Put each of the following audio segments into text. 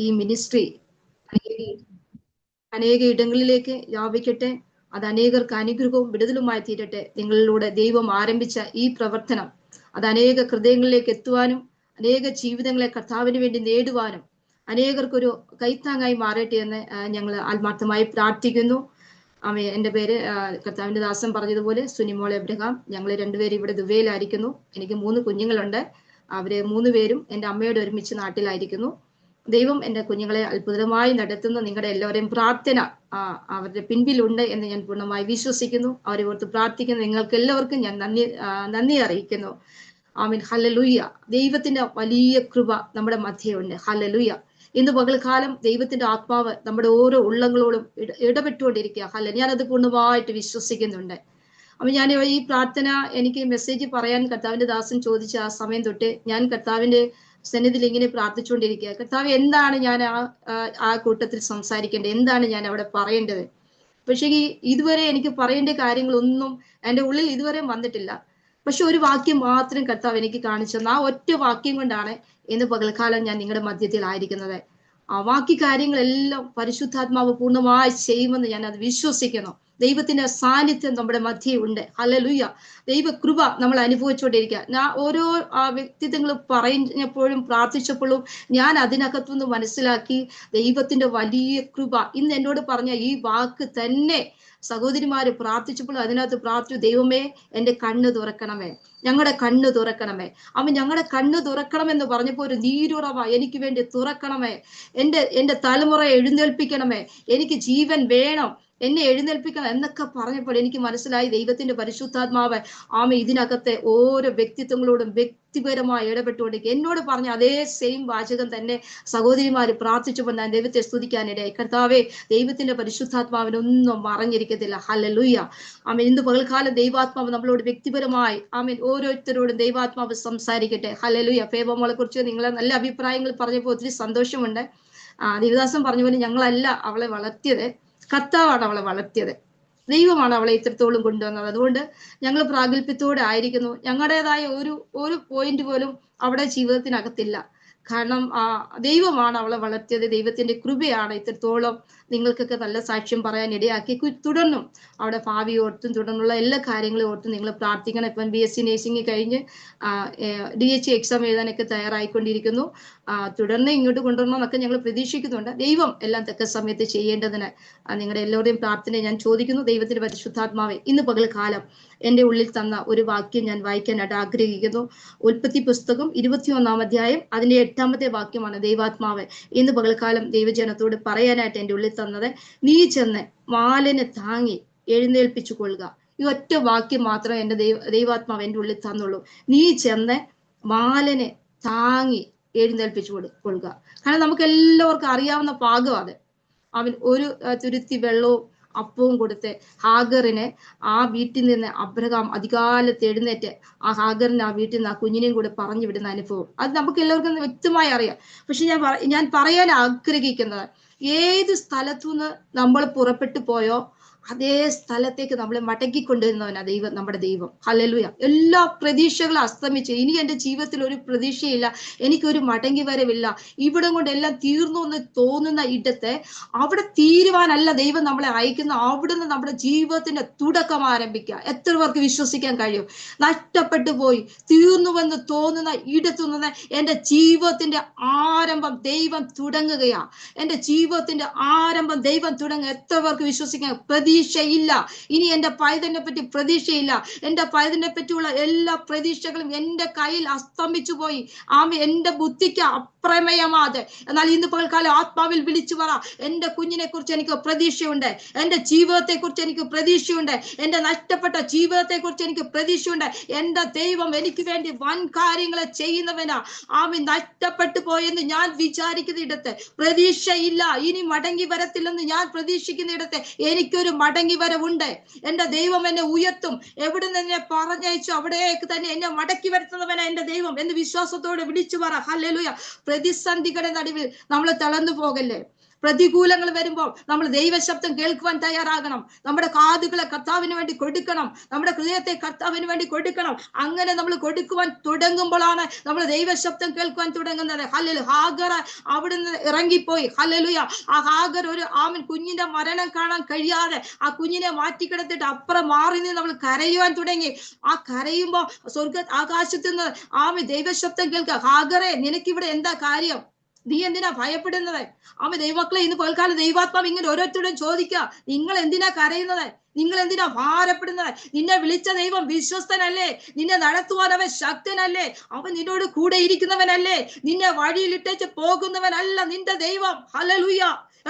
ഈ മിനിസ്ട്രി അനേക ഇടങ്ങളിലേക്ക് വ്യാപിക്കട്ടെ. അത് അനേകർക്ക് അനുഗ്രഹവും വിടുതലുമായി തീരട്ടെ. നിങ്ങളിലൂടെ ദൈവം ആരംഭിച്ച ഈ പ്രവർത്തനം അത് അനേക ഹൃദയങ്ങളിലേക്ക് എത്തുവാനും അനേക ജീവിതങ്ങളെ കർത്താവിന് വേണ്ടി നേടുവാനും അനേകർക്കൊരു കൈത്താങ്ങായി മാറട്ടെ എന്ന് ഞങ്ങൾ ആത്മാർത്ഥമായി പ്രാർത്ഥിക്കുന്നു. എൻ്റെ പേര് കർത്താവിന്റെ ദാസൻ പറഞ്ഞതുപോലെ സുനിമോൾ എബ്രഹാം. ഞങ്ങൾ രണ്ടുപേരും ഇവിടെ ദുബൈയിലായിരിക്കുന്നു. എനിക്ക് 3 കുഞ്ഞുങ്ങളുണ്ട്. അവര് 3 പേരും എൻ്റെ അമ്മയോട് ഒരുമിച്ച് നാട്ടിലായിരിക്കുന്നു. ദൈവം എൻ്റെ കുഞ്ഞുങ്ങളെ അത്ഭുതമായി നടത്തുന്നു. നിങ്ങളുടെ എല്ലാവരെയും പ്രാർത്ഥന അവരുടെ പിൻപിലുണ്ട് എന്ന് ഞാൻ പൂർണ്ണമായി വിശ്വസിക്കുന്നു. അവരെ ഓർത്ത് പ്രാർത്ഥിക്കുന്നു. നിങ്ങൾക്ക് എല്ലാവർക്കും ഞാൻ നന്ദി അറിയിക്കുന്നു. ആമീൻ. ഹല്ലേലൂയ. ദൈവത്തിന്റെ വലിയ കൃപ നമ്മുടെ മധ്യയുണ്ട്. ഹല്ലേലൂയ. ഇന്ന് പകൽക്കാലം ദൈവത്തിന്റെ ആത്മാവ് നമ്മുടെ ഓരോ ഉള്ളങ്ങളോടും ഇടപെട്ടുകൊണ്ടിരിക്കുക. ഞാനത് പൂർണ്ണമായിട്ട് വിശ്വസിക്കുന്നുണ്ട്. അപ്പൊ ഞാൻ ഈ പ്രാർത്ഥന എനിക്ക് മെസ്സേജ് പറയാൻ കർത്താവിന്റെ ദാസൻ ചോദിച്ച ആ സമയം തൊട്ട് ഞാൻ കർത്താവിന്റെ സന്നിധിയിൽ ഇങ്ങനെ പ്രാർത്ഥിച്ചുകൊണ്ടിരിക്കുക. കർത്താവ്, എന്താണ് ഞാൻ ആ കൂട്ടത്തിൽ സംസാരിക്കേണ്ടത്? എന്താണ് ഞാൻ അവിടെ പറയേണ്ടത്? പക്ഷേ ഇതുവരെ എനിക്ക് പറയേണ്ട കാര്യങ്ങളൊന്നും എൻ്റെ ഉള്ളിൽ ഇതുവരെ വന്നിട്ടില്ല. പക്ഷെ ഒരു വാക്യം മാത്രം കർത്താവ് എനിക്ക് കാണിച്ചു തന്നു. ആ ഒറ്റ വാക്യം കൊണ്ടാണ് ഇന്ന് പകൽക്കാലം ഞാൻ നിങ്ങളുടെ മധ്യത്തിലായിരിക്കുന്നത്. ആ ബാക്കി കാര്യങ്ങളെല്ലാം പരിശുദ്ധാത്മാവ് പൂർണ്ണമായി ചെയ്യുമെന്ന് ഞാൻ അത് വിശ്വസിക്കുന്നു. ദൈവത്തിന്റെ സാന്നിധ്യം നമ്മുടെ മധ്യേ ഉണ്ട്. ഹല്ലേലൂയ. ദൈവകൃപ നമ്മൾ അനുഭവിച്ചുകൊണ്ടിരിക്കുക. ഓരോ വ്യക്തിത്വങ്ങൾ പറഞ്ഞപ്പോഴും പ്രാർത്ഥിച്ചപ്പോഴും ഞാൻ അതിനകത്തുനിന്ന് മനസ്സിലാക്കി ദൈവത്തിന്റെ വലിയ കൃപ. ഇന്ന് എന്നോട് പറഞ്ഞ ഈ വാക്ക് തന്നെ സഹോദരിമാര് പ്രാർത്ഥിച്ചപ്പോൾ അതിനകത്ത് പ്രാർത്ഥിച്ചു, ദൈവമേ എൻ്റെ കണ്ണ് തുറക്കണമേ, ഞങ്ങളുടെ കണ്ണ് തുറക്കണമേ. അവൻ ഞങ്ങളുടെ കണ്ണ് തുറക്കണമെന്ന് പറഞ്ഞപ്പോൾ ഒരു നീരുറവ എനിക്ക് വേണ്ടി തുറക്കണമേ, എൻ്റെ തലമുറ എഴുന്നേൽപ്പിക്കണമേ, എനിക്ക് ജീവൻ വേണം, എന്നെ എഴുന്നേൽപ്പിക്കണം എന്നൊക്കെ പറഞ്ഞപ്പോൾ എനിക്ക് മനസ്സിലായി ദൈവത്തിന്റെ പരിശുദ്ധാത്മാവ് ഇതിനകത്തെ ഓരോ വ്യക്തിത്വങ്ങളോടും വ്യക്തിപരമായി ഇടപെട്ടുകൊണ്ടിരിക്കുക. എന്നോട് പറഞ്ഞ അതേ സെയിം വാചകം തന്നെ സഹോദരിമാര് പ്രാർത്ഥിച്ചപ്പോൾ ഞാൻ ദൈവത്തെ സ്തുതിക്കാനിടയായി. കർത്താവേ, ദൈവത്തിന്റെ പരിശുദ്ധാത്മാവിനൊന്നും മറഞ്ഞിരിക്കത്തില്ല. ഹല്ലേലൂയ. ഇന്ന് പകൽക്കാലം ദൈവാത്മാവ് നമ്മളോട് വ്യക്തിപരമായി ഓരോരുത്തരോടും ദൈവാത്മാവ് സംസാരിക്കട്ടെ. ഹല്ലേലൂയ. ഫേബോമോളെ കുറിച്ച് നിങ്ങളെ നല്ല അഭിപ്രായങ്ങൾ പറഞ്ഞപ്പോൾ ഒത്തിരി സന്തോഷമുണ്ട്. ദേവദാസൻ പറഞ്ഞ പോലെ ഞങ്ങളല്ല അവളെ വളർത്തിയത്, കർത്താവാണ് അവളെ വളർത്തിയത്, ദൈവമാണ് അവളെ ഇത്രത്തോളം കൊണ്ടുവന്നത്. അതുകൊണ്ട് ഞങ്ങൾ പ്രാഗൽഭ്യത്തോടെ ആയിരിക്കുന്നു. ഞങ്ങളുടേതായ ഒരു പോയിന്റ് പോലും അവിടെ ജീവിതത്തിനകത്തില്ല. കാരണം ദൈവമാണ് അവളെ വളർത്തിയത്. ദൈവത്തിന്റെ കൃപയാണ് ഇത്രത്തോളം നിങ്ങൾക്കൊക്കെ നല്ല സാക്ഷ്യം പറയാൻ ഇടയാക്കി. തുടർന്നും അവിടെ ഭാവി ഓർത്തും തുടർന്നുള്ള എല്ലാ കാര്യങ്ങളും ഓർത്തും നിങ്ങൾ പ്രാർത്ഥിക്കണം. ഇപ്പം BSc നേഴ്സിംഗ് കഴിഞ്ഞ് DH എക്സാം എഴുതാനൊക്കെ തയ്യാറായിക്കൊണ്ടിരിക്കുന്നു. തുടർന്ന് ഇങ്ങോട്ട് കൊണ്ടുവരണം എന്നൊക്കെ ഞങ്ങൾ പ്രതീക്ഷിക്കുന്നുണ്ട്. ദൈവം എല്ലാം തക്ക സമയത്ത് ചെയ്യേണ്ടതിന് നിങ്ങളുടെ എല്ലാവരുടെയും പ്രാർത്ഥന ഞാൻ ചോദിക്കുന്നു. ദൈവത്തിന്റെ പരിശുദ്ധാത്മാവെ, ഇന്ന് പകൽക്കാലം എൻ്റെ ഉള്ളിൽ തന്ന ഒരു വാക്യം ഞാൻ വായിക്കാനായിട്ട് ആഗ്രഹിക്കുന്നു. ഉൽപ്പത്തി പുസ്തകം 21-ാം അധ്യായം അതിന്റെ 8-ാമത്തെ വാക്യമാണ് ദൈവാത്മാവ് ഇന്ന് പകൽക്കാലം ദൈവജനത്തോട് പറയാനായിട്ട് എൻ്റെ ഉള്ളിൽ തന്നത്. നീ ചെന്ന് മാലിനെ താങ്ങി എഴുന്നേൽപ്പിച്ചു കൊള്ളുക. ഈ ഒറ്റ വാക്യം മാത്രം എൻ്റെ ദൈവാത്മാവ് എൻ്റെ ഉള്ളിൽ തന്നുള്ളൂ. നീ ചെന്ന് മാലിനെ താങ്ങി എഴുന്നേൽപ്പിച്ചു കൊള്ളുക. കാരണം നമുക്ക് എല്ലാവർക്കും അറിയാവുന്ന പാകം അത്. ഒരു തുരുത്തി വെള്ളവും അപ്പവും കൊടുത്ത് ഹാഗറിനെ ആ വീട്ടിൽ നിന്ന് അബ്രഹാം അധികാലത്ത് എഴുന്നേറ്റ് ആ ഹാഗറിനെ ആ വീട്ടിൽ നിന്ന് ആ കുഞ്ഞിനെയും കൂടെ പറഞ്ഞു വിടുന്ന അനുഭവം അത് നമുക്ക് എല്ലാവർക്കും വ്യക്തമായി അറിയാം. പക്ഷെ ഞാൻ പറയാൻ ആഗ്രഹിക്കുന്നത്, ഏത് സ്ഥലത്തുനിന്ന് നമ്മൾ പുറപ്പെട്ടു പോയോ അതേ സ്ഥലത്തേക്ക് നമ്മളെ മടക്കിക്കൊണ്ടുവരുന്നവനാ നമ്മുടെ ദൈവം. ഹല്ലേലൂയ. എല്ലാ പ്രതീക്ഷകളും അസ്തമിച്ച് ഇനി എൻ്റെ ജീവിതത്തിൽ ഒരു പ്രതീക്ഷയില്ല, എനിക്കൊരു മടങ്ങി വരവില്ല, ഇവിടെ കൊണ്ട് എല്ലാം തീർന്നു എന്ന് തോന്നുന്ന ഇടത്ത് അവിടെ തീരുവാനല്ല ദൈവം നമ്മളെ അയക്കുന്ന. അവിടുന്ന് നമ്മുടെ ജീവിതത്തിന്റെ തുടക്കം ആരംഭിക്കുക. എത്ര പേർക്ക് വിശ്വസിക്കാൻ കഴിയും? നഷ്ടപ്പെട്ടു പോയി തീർന്നുവെന്ന് തോന്നുന്ന ഇടത്തുനിന്ന് എൻ്റെ ജീവിതത്തിന്റെ ആരംഭം ദൈവം തുടങ്ങുകയാ. എൻ്റെ ജീവിതത്തിന്റെ ആരംഭം ദൈവം തുടങ്ങുക. എത്ര പേർക്ക് വിശ്വസിക്കാൻ? പ്രതീക്ഷയില്ല. ഇനി എൻ്റെ പൈതലിനെ പറ്റി പ്രതീക്ഷയില്ല. എൻ്റെ പൈതലിനെ പറ്റിയുള്ള എല്ലാ പ്രതീക്ഷകളും എൻ്റെ കയ്യിൽ അസ്തമിച്ചു പോയി. എൻ്റെ ബുദ്ധിക്ക് അപ്രമേയമാതെ. എന്നാൽ ഇന്ന് പകൽക്കാലം ആത്മാവിൽ വിളിച്ചു പറ, എൻ്റെ കുഞ്ഞിനെ കുറിച്ച് എനിക്ക് പ്രതീക്ഷയുണ്ട്, എൻ്റെ ജീവിതത്തെ കുറിച്ച് എനിക്ക് പ്രതീക്ഷയുണ്ട്, എൻ്റെ നഷ്ടപ്പെട്ട ജീവിതത്തെ കുറിച്ച് എനിക്ക് പ്രതീക്ഷയുണ്ട്. എൻ്റെ ദൈവം എനിക്ക് വേണ്ടി വൻ കാര്യങ്ങളെ ചെയ്യുന്നവനാ. നഷ്ടപ്പെട്ടു പോയെന്ന് ഞാൻ വിചാരിക്കുന്ന ഇടത്ത് പ്രതീക്ഷയില്ല, ഇനി മടങ്ങി വരത്തില്ലെന്ന് ഞാൻ പ്രതീക്ഷിക്കുന്ന ഇടത്ത് എനിക്കൊരു മടങ്ങി വരവുണ്ട്. എൻ്റെ ദൈവം എന്നെ ഉയർത്തും. എവിടെ നിന്ന് എന്നെ പറഞ്ഞയച്ചു അവിടേക്ക് തന്നെ എന്നെ മടക്കി വരുത്തുന്നവനാ എൻ്റെ ദൈവം എന്ന് വിശ്വാസത്തോടെ വിളിച്ചു പറ. ഹല്ലേലൂയ. പ്രതിസന്ധികളുടെ നടുവിൽ നമ്മൾ തളർന്നു പോകല്ലേ. പ്രതികൂലങ്ങൾ വരുമ്പോൾ നമ്മൾ ദൈവശബ്ദം കേൾക്കുവാൻ തയ്യാറാകണം. നമ്മുടെ കാതുകളെ കർത്താവിന് വേണ്ടി കൊടുക്കണം, നമ്മുടെ ഹൃദയത്തെ കർത്താവിന് വേണ്ടി കൊടുക്കണം. അങ്ങനെ നമ്മൾ കൊടുക്കുവാൻ തുടങ്ങുമ്പോഴാണ് നമ്മൾ ദൈവശബ്ദം കേൾക്കുവാൻ തുടങ്ങുന്നത്. ഹല്ലേലൂയ. ഹാഗർ അവിടുന്ന് ഇറങ്ങിപ്പോയി. ഹല്ലേലൂയ. ആ ഹാഗർ ഒരു കുഞ്ഞിന്റെ മരണം കാണാൻ കഴിയാതെ ആ കുഞ്ഞിനെ മാറ്റിക്കിടത്തിട്ട് അപ്പുറം മാറി നിന്ന് നമ്മൾ കരയുവാൻ തുടങ്ങി. ആ കരയുമ്പോ ആകാശത്ത് നിന്ന് ദൈവശബ്ദം കേൾക്കുക, ഹാഗറെ നിനക്കിവിടെ എന്താ കാര്യം, നീ എന്തിനാ ഭയപ്പെടുന്നത്? ദൈവമക്കളെ, ഇന്ന് പൽക്കാലം ദൈവാത്മാവ് ഇങ്ങനെ ഓരോരുത്തരോടും ചോദിക്കുക, നിങ്ങൾ എന്തിനാ കരയുന്നത്, നിങ്ങൾ എന്തിനാ ഭാരപ്പെടുന്നത്? നിന്നെ വിളിച്ച ദൈവം വിശ്വസ്തനല്ലേ? നിന്നെ നടത്തുവാൻ അവൻ ശക്തനല്ലേ? അവൻ നിന്നോട് കൂടെ ഇരിക്കുന്നവനല്ലേ? നിന്നെ വഴിയിലിട്ടേച്ച് പോകുന്നവനല്ല നിന്റെ ദൈവം. ഹല്ലേലൂയ.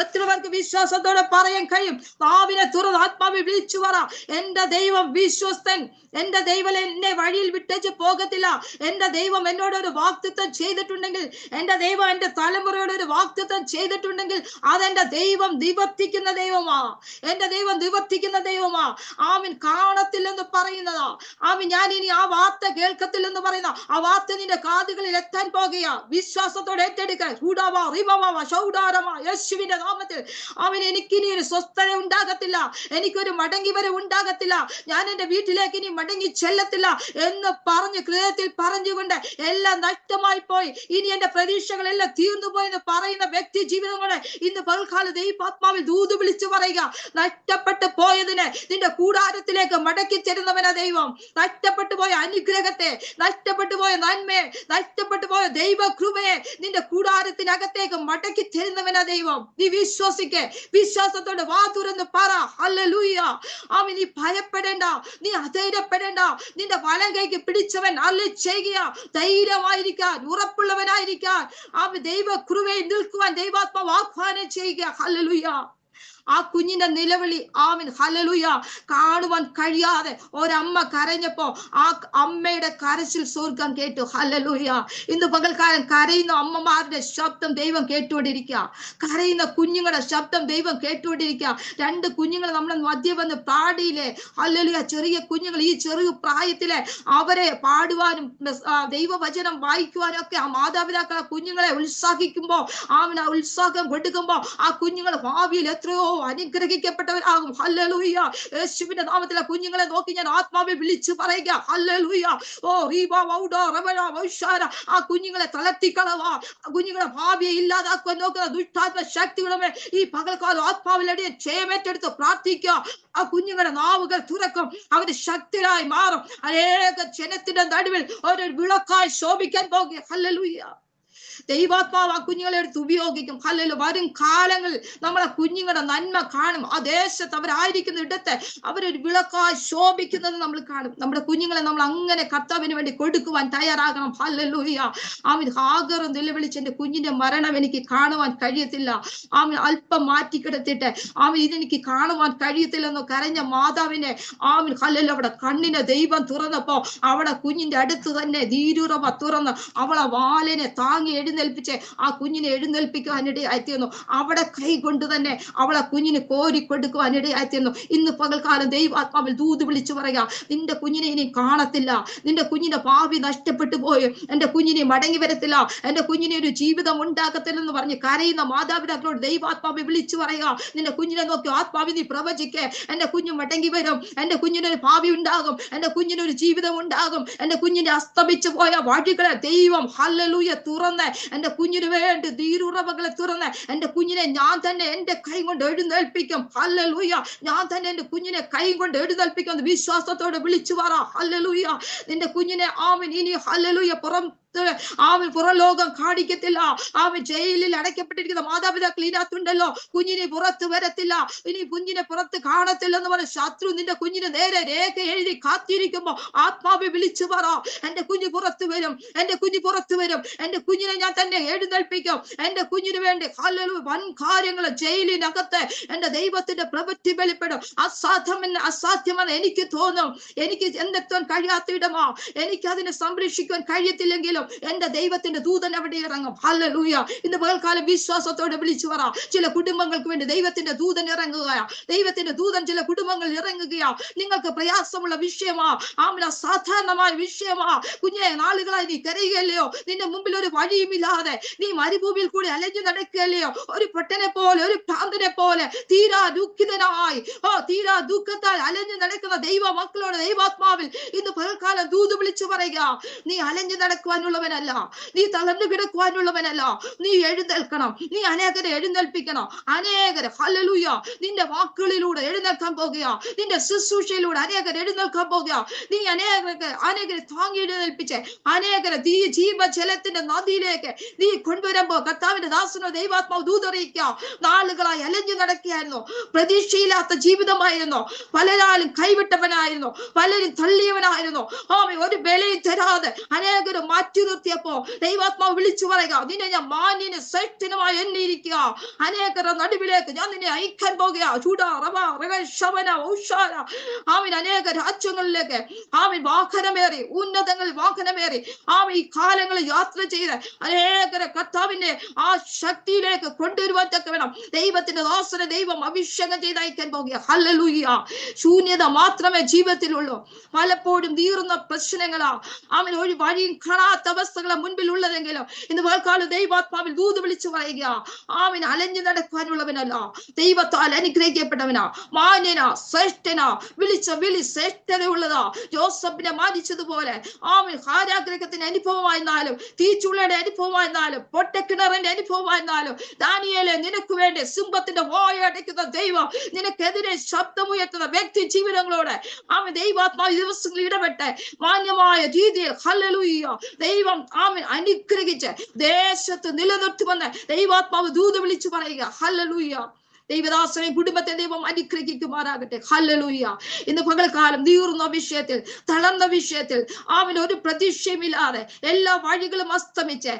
എത്ര പേർക്ക് വിശ്വാസത്തോടെ പറയാൻ കഴിയും? നാവിനെ തുറന്ന് ആത്മാവിൽ വിളിച്ചു പറ, എന്റെ ദൈവം വിശ്വസ്തൻ, എന്റെ ദൈവം എന്നെ വഴിയിൽ വിട്ടേച്ച് പോകത്തില്ല. എന്റെ ദൈവം എന്നോട് ഒരു വാഗ്ദത്തം ചെയ്തിട്ടുണ്ടെങ്കിൽ, എന്റെ ദൈവം എന്റെ തലമുറയോട് ഒരു വാഗ്ദത്തം ചെയ്തിട്ടുണ്ടെങ്കിൽ അതെന്റെ ദൈവം നിവർത്തിക്കുന്ന ദൈവമാ. എന്റെ ദൈവം നിവർത്തിക്കുന്ന ദൈവമാ. കാണത്തില്ലെന്ന് പറയുന്നതാ. ഞാൻ ഇനി ആ വാർത്ത കേൾക്കത്തില്ലെന്ന് പറയുന്ന ആ വാർത്ത നിന്റെ കാതുകളിൽ എത്താൻ പോകുകയാ. വിശ്വാസത്തോടെ ഏറ്റെടുക്കുക. യേശുവിന്റെ നാമത്തിൽ എനിക്കിനി ഒരു സ്വസ്ഥത ഉണ്ടാകത്തില്ല, എനിക്കൊരു മടങ്ങി വരെ ഉണ്ടാകത്തില്ല, ഞാൻ എന്റെ വീട്ടിലേക്ക് ഇനി മടങ്ങി ചെല്ലത്തില്ല എന്ന് പറഞ്ഞ് ഹൃദയത്തിൽ പറഞ്ഞുകൊണ്ട് എല്ലാം നഷ്ടമായി പോയി, ഇനി എന്റെ പ്രതീക്ഷകളെല്ലാം തീർന്നുപോയി എന്ന് പറയുന്ന വ്യക്തി ജീവിതങ്ങളെ ഇന്ന് പൽക്കാല ദൈവാത്മാവിൽ ദൂത് വിളിച്ചു പറയുക. നഷ്ടപ്പെട്ടു പോയതിനെ നിന്റെ കൂടാരത്തിലേക്ക് മടക്കി തരുന്നവനാ ദൈവം. നഷ്ടപ്പെട്ടു പോയ അനുഗ്രഹത്തെ, നഷ്ടപ്പെട്ടു പോയ നന്മയെ, നഷ്ടപ്പെട്ടു പോയ ദൈവകൃപയെ നിന്റെ കൂടാരത്തിനകത്തേക്ക് മടക്കി തരുന്നവനാ ദൈവം. നീ വിശ്വസിക്ക്, വിശ്വാസത്തോടെ വാ തുറന്ന് പറ, ഹല്ലേലൂയ. നീ ഭയപ്പെടേണ്ട, നീ അധൈര്യപ്പെടേണ്ട. നിന്റെ വലം കൈക്ക് പിടിച്ചവൻ അരുളി ചെയ്യുക. ധൈര്യമായിരിക്കാൻ, ഉറപ്പുള്ളവനായിരിക്കാൻ ദൈവകൃപയിൽ നിൽക്കുവാൻ ദൈവാത്മാവ് ആഹ്വാനം ചെയ്യുക. ഹല്ലേലൂയ. ആ കുഞ്ഞിന്റെ നിലവിളി ഹല്ലേലൂയ കാണുവാൻ കഴിയാതെ ഒരമ്മ കരഞ്ഞപ്പോ ആ അമ്മയുടെ കരച്ചിൽ സ്വർഗം കേട്ടു. ഹല്ലേലൂയ. ഇന്ന് പകൽക്കാലം കരയുന്ന അമ്മമാരുടെ ശബ്ദം ദൈവം കേട്ടുകൊണ്ടിരിക്കുക. കരയുന്ന കുഞ്ഞുങ്ങളുടെ ശബ്ദം ദൈവം കേട്ടുകൊണ്ടിരിക്കുക. 2 കുഞ്ഞുങ്ങൾ നമ്മളെ മധ്യ വന്ന് പാടിയില്ലേ? ഹല്ലേലൂയ. ചെറിയ കുഞ്ഞുങ്ങൾ ഈ ചെറിയ പ്രായത്തിലെ അവരെ പാടുവാനും ദൈവവചനം വായിക്കുവാനും ഒക്കെ ആ മാതാപിതാക്കളെ കുഞ്ഞുങ്ങളെ ഉത്സാഹിക്കുമ്പോ ആ ഉത്സാഹം കൊടുക്കുമ്പോ ആ കുഞ്ഞുങ്ങൾ ഭാവിയിൽ എത്രയോ അനുഗ്രഹിക്കപ്പെട്ടവരാകും. ഹല്ലേലൂയ. യേശുവിന്റെ നാമത്തിൽ ആ കുഞ്ഞുങ്ങളെ നോക്കി ഞാൻ ആത്മാവിൽ വിളിച്ചു പറയുക. ഹല്ലേലൂയ. ആ കുഞ്ഞുങ്ങളെ തളർത്തിക്കളവാ, കുഞ്ഞുങ്ങളെ ഭാവിയെ ഇല്ലാതാക്കുവാൻ നോക്കുന്ന ദുഷ്ടാത്മ ശക്തികളുമേ ഈ പകൽക്കാലം ആത്മാവിലടിയെ ക്ഷേമേറ്റെടുത്ത് പ്രാർത്ഥിക്കുക. ആ കുഞ്ഞുങ്ങളുടെ നാവുകൾ തുറക്കും, അവര് ശക്തരായി മാറും. അനേക ജനത്തിന്റെ നടുവിൽ ഒരു വിളക്കായി ശോഭിക്കാൻ പോകുക. ഹല്ലേലൂയ. ദൈവാത്മാവ് ആ കുഞ്ഞുങ്ങളെ എടുത്ത് ഉപയോഗിക്കും. ഹല്ലേലൂയ. വരും കാലങ്ങളിൽ നമ്മളെ കുഞ്ഞുങ്ങളുടെ നന്മ കാണും. ആ ദേശത്ത് അവരായിരിക്കുന്ന ഇടത്ത് അവരൊരു വിളക്കായി ശോഭിക്കുന്നത് നമ്മൾ കാണും. നമ്മുടെ കുഞ്ഞുങ്ങളെ നമ്മൾ അങ്ങനെ കർത്താവിന് വേണ്ടി കൊടുക്കുവാൻ തയ്യാറാകണം. ഹല്ലേലൂയ. ഹാഗർ നിലവിളിച്ച് എന്റെ കുഞ്ഞിന്റെ മരണം എനിക്ക് കാണുവാൻ കഴിയത്തില്ല, അല്പം മാറ്റിക്കിടത്തിട്ട് ഇതെനിക്ക് കാണുവാൻ കഴിയത്തില്ലെന്നോ കരഞ്ഞ മാതാവിനെ ഹല്ലേലൂയ അവിടെ കണ്ണിനെ ദൈവം തുറന്നപ്പോ അവിടെ കുഞ്ഞിന്റെ അടുത്ത് തന്നെ ധീരുറവ തുറന്ന് അവളെ വാലിനെ താങ്ങി എഴുന്നേൽപ്പിച്ച് ആ കുഞ്ഞിനെ എഴുന്നേൽപ്പിക്കുവാനിടയായിത്തീർന്നു. അവിടെ കൈ കൊണ്ട് തന്നെ അവളെ കുഞ്ഞിന് കോരി കൊടുക്കുവാനിടയായിത്തീർന്നു. ഇന്ന് പകൽക്കാലം ദൈവാത്മാവിൽ ദൂത് വിളിച്ചു പറയുക, നിന്റെ കുഞ്ഞിനെ ഇനി കാണത്തില്ല, നിന്റെ കുഞ്ഞിന്റെ ഭാവി നഷ്ടപ്പെട്ടു പോയി, എന്റെ കുഞ്ഞിനെ മടങ്ങി വരത്തില്ല, എന്റെ കുഞ്ഞിനെ ഒരു ജീവിതം ഉണ്ടാകത്തില്ലെന്ന് പറഞ്ഞ് കരയുന്ന മാതാപിതാക്കളോട് ദൈവാത്മാവിൽ വിളിച്ചു പറയുക. നിന്റെ കുഞ്ഞിനെ നോക്കി ആത്മാവിൽ നീ പ്രവചിക്കേ, എന്റെ കുഞ്ഞ് മടങ്ങി വരും, എന്റെ കുഞ്ഞിനൊരു ഭാവി ഉണ്ടാകും, എന്റെ കുഞ്ഞിനൊരു ജീവിതം ഉണ്ടാകും, എന്റെ കുഞ്ഞിന്റെ അസ്തമിച്ചു പോയ വഴികളെ ദൈവം ഹല്ലേലൂയ തുറന്ന് എന്റെ കുഞ്ഞിന് വേണ്ടി ധീരുറവകളെ തുറന്ന് എന്റെ കുഞ്ഞിനെ ഞാൻ തന്നെ എന്റെ കൈ കൊണ്ട് എഴുന്നേൽപ്പിക്കും. ഹല്ലേലൂയ. ഞാൻ തന്നെ എന്റെ കുഞ്ഞിനെ കൈ കൊണ്ട് എഴുന്നേൽപ്പിക്കും. വിശ്വാസത്തോടെ വിളിച്ചു പറ. ഹല്ലേലൂയ. നിന്റെ കുഞ്ഞിനെ ഇനി ഹല്ലേലൂയ പുറലോകം കാണിക്കത്തില്ല. ജയിലിൽ അടയ്ക്കപ്പെട്ടിരിക്കുന്ന മാതാപിതാക്കൾ ഇതിനകത്തുണ്ടല്ലോ. കുഞ്ഞിനെ പുറത്ത് വരത്തില്ല, ഇനി കുഞ്ഞിനെ പുറത്ത് കാണത്തില്ലെന്ന് പറഞ്ഞ ശത്രു നിന്റെ കുഞ്ഞിന് നേരെ രേഖ എഴുതി കാത്തിരിക്കുമ്പോ ആത്മാവെ വിളിച്ചു പറ, എന്റെ കുഞ്ഞ് പുറത്തു വരും, എന്റെ കുഞ്ഞ് പുറത്തു വരും, എന്റെ കുഞ്ഞിനെ ഞാൻ തന്നെ എഴുന്നേൽപ്പിക്കും. എന്റെ കുഞ്ഞിന് വേണ്ടി ഹല്ലേലൂയ വൻ കാര്യങ്ങൾ ജയിലിനകത്ത് എന്റെ ദൈവത്തിന്റെ പ്രവൃത്തി വെളിപ്പെടും. അസാധ്യമെന്ന് എനിക്ക് തോന്നും, എനിക്ക് എന്തെത്താൻ കഴിയാത്ത ഇടമോ, എനിക്ക് അതിനെ സംരക്ഷിക്കാൻ കഴിയത്തില്ലെങ്കിലും ഇറങ്ങിയാലും എന്റെ ദൈവത്തിന്റെ ദൂതൻ അവിടെ ഇറങ്ങും. ഹല്ലേലൂയ. ഇന്ന് പകൽക്കാലം വിശ്വാസത്തോടെ വിളിച്ചു പറ, ചില കുടുംബങ്ങൾക്ക് വേണ്ടി ദൈവത്തിന്റെ ദൂതൻ ഇറങ്ങുകയാ. ദൈവത്തിന്റെ ദൂതൻ ചില കുടുംബങ്ങളിൽ ഇറങ്ങുകയാ. നിങ്ങൾക്ക് പ്രയാസമുള്ള വിഷയമാ, ആമിന സാധാരണമായ വിഷയമാ, കുഞ്ഞെ നാളുകളായി നീ കരയുകയല്ലയോ, നിന്റെ മുമ്പിൽ ഒരു വഴിയുമില്ലാതെ നീ മരുഭൂമിയിൽ കൂടി അലഞ്ഞു നടക്കുകയല്ലയോ, ഒരു പൊട്ടനെ പോലെ ഒരു ഭ്രാന്തനെ പോലെ തീരാ ദുഃഖിതനായി തീരാ ദുഃഖത്താൽ അലഞ്ഞു നടക്കുന്ന ദൈവ മക്കളോട് ദൈവാത്മാവിൽ ഇന്ന് പകൽക്കാലം ദൂത് വിളിച്ചു പറയുക, നീ അലഞ്ഞു നടക്കുവാനുള്ളവനല്ല, നീ തളർന്നു കിടക്കുവാനുള്ളവനല്ല, നീ എഴുന്നേൽക്കണം, നീ അനേകരെ എഴുന്നേൽപ്പിക്കണം. അനേകരെ ഹല്ലേലൂയ നിന്റെ വാക്കുകളിലൂടെ എഴുന്നേൽക്കാൻ പോകുക, നിന്റെ ശുശ്രൂഷയിലൂടെ അനേകർ എഴുന്നേൽക്കാൻ പോകുക. നീ അനേകരെ താങ്ങി എഴുന്നേൽപ്പിച്ച് അനേകരെ ജീവജലത്തിന്റെ നദിയിലേക്ക് നീ കൊണ്ടുവരുമ്പോ കർത്താവിന്റെ ദാസനോ ദൈവാത്മാവ് ദൂതറിയിക്കുക. നാളുകളായി അലഞ്ഞു നടക്കുകയായിരുന്നു, പ്രതീക്ഷയില്ലാത്ത ജീവിതമായിരുന്നു, പലരാലും കൈവിട്ടവനായിരുന്നു, പലരും തള്ളിയവനായിരുന്നു. ഒരു വിലയും തരാതെ അനേകരും മാറ്റി നിർത്തിയപ്പോ ദൈവാത്മാവ് വിളിച്ചു പറയുക, നിന്നെ ഞാൻ മാന്യന് ശ്രേഷ്ഠനുമായി എണ്ണിയിരിക്കുക, അനേകരുടെ നടുവിലേക്ക് ഞാൻ നിന്നെ അയക്കാൻ പോകുക. അനേക രാജ്യങ്ങളിലേക്ക് വാഹനമേറി, ഉന്നതങ്ങളിൽ വാഹനമേറി ഈ കാലങ്ങളിൽ യാത്ര ചെയ്ത് അനേകരെ കർത്താവിന്റെ ആ ശക്തിയിലേക്ക് കൊണ്ടുവരുവാൻ തക്കവണ്ണം ദൈവത്തിന്റെ ദാസനെ ദൈവം അഭിഷേകം ചെയ്ത് അയക്കാൻ പോകുക. ഹല്ലേലൂയ. ശൂന്യത മാത്രമേ ജീവിതത്തിലുള്ളൂ. പലപ്പോഴും തീർന്ന പ്രശ്നങ്ങളാ, ഒരു വഴിയും കാണാത്ത അവസ്ഥകളെ മുൻപിൽ ഉള്ളതെങ്കിലും ഇന്ന് പകൽക്കാലം ദൈവാത്മാവിൽ ദൂത് വിളിച്ചു പറയുക, അലഞ്ഞു നടക്കാനുള്ളവനല്ല, ദൈവത്താൽ അനുഗ്രഹിക്കപ്പെട്ടവനാ, മാന്യനാ, ശ്രേഷ്ഠനാ, വിളിച്ച വിളി ശ്രേഷ്ഠതയുള്ളതാ. ജോസഫിനെ മാനിച്ചതുപോലെ കാരാഗ്രഹത്തിന്റെ അനുഭവമായിരുന്നാലും, തീച്ചുള്ളയുടെ അനുഭവമായിരുന്നാലും, പൊട്ടക്കിണറിന്റെ അനുഭവമായിരുന്നാലും, ദാനിയേലെ നിനക്ക് വേണ്ടി സിംഹത്തിന്റെ വായ അടയ്ക്കുന്ന ദൈവം നിനക്കെതിരെ ശബ്ദമുയർത്തുന്ന വ്യക്തി ജീവിതങ്ങളോട് ദൈവാത്മാവ് ദിവസങ്ങളിൽ ഇടപെട്ട് മാന്യമായ രീതിയിൽ ഹല്ലേലൂയ ദൈവം അനുഗ്രഹിച്ച് ദേശത്ത് നിലനിർത്തുമെന്ന് ദൈവാത്മാവ് ദൂത് വിളിച്ചു പറയുക. ഹല്ലേലൂയ. ദൈവദാസനെ കുടുംബത്തെ ദൈവം അനുഗ്രഹിക്കുമാറാകട്ടെ. ഹല്ലേലൂയ. ഇന്ന് പകൽക്കാലം നീറുന്ന വിഷയത്തിൽ, തളർന്ന വിഷയത്തിൽ ഒരു പ്രതീക്ഷയുമില്ലാതെ എല്ലാ വഴികളും അസ്തമിച്ച്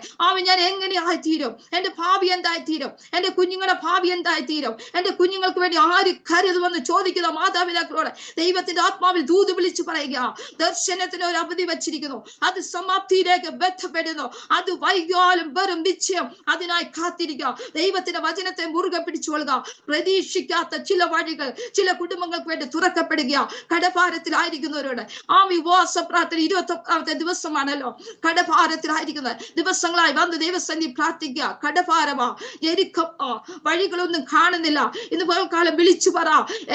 ഞാൻ എങ്ങനെയായിത്തീരും, എന്റെ ഭാവി എന്തായിത്തീരും, എന്റെ കുഞ്ഞുങ്ങളുടെ ഭാവി എന്തായിത്തീരും, എന്റെ കുഞ്ഞുങ്ങൾക്ക് വേണ്ടി ആര് കരുതുമെന്ന് ചോദിക്കുന്ന മാതാപിതാക്കളോട് ദൈവത്തിന്റെ ആത്മാവിൽ ദൂത് വിളിച്ചു പറയുക, ദർശനത്തിന് ഒരു അവധി വച്ചിരിക്കുന്നു, അത് സമാപ്തിയിലേക്ക് ബന്ധപ്പെടുന്നു, അത് വൈകാലും വെറും നിശ്ചയം അതിനായി കാത്തിരിക്കുക. ദൈവത്തിന്റെ വചനത്തെ മുറുകെ പിടിച്ചുകൊള്ളുക. പ്രതീക്ഷിക്കാത്ത ചില വഴികൾ ചില കുടുംബങ്ങൾക്ക് വേണ്ടി തുറക്കപ്പെടുക. കടഭാരത്തിലായിരിക്കുന്നവരോട് വിവാസ പ്രാർത്ഥന 21ാമത്തെ ദിവസമാണല്ലോ, കടഭാരത്തിലായിരിക്കുന്ന ദിവസങ്ങളായി വന്ന് ദൈവസന്നിധി പ്രാർത്ഥിക്കുക. കടഭാരമാ, ഞെരുക്കമാ, വഴികളൊന്നും കാണുന്നില്ല. ഇന്ന് പകൽക്കാലം വിളിച്ചു പറ,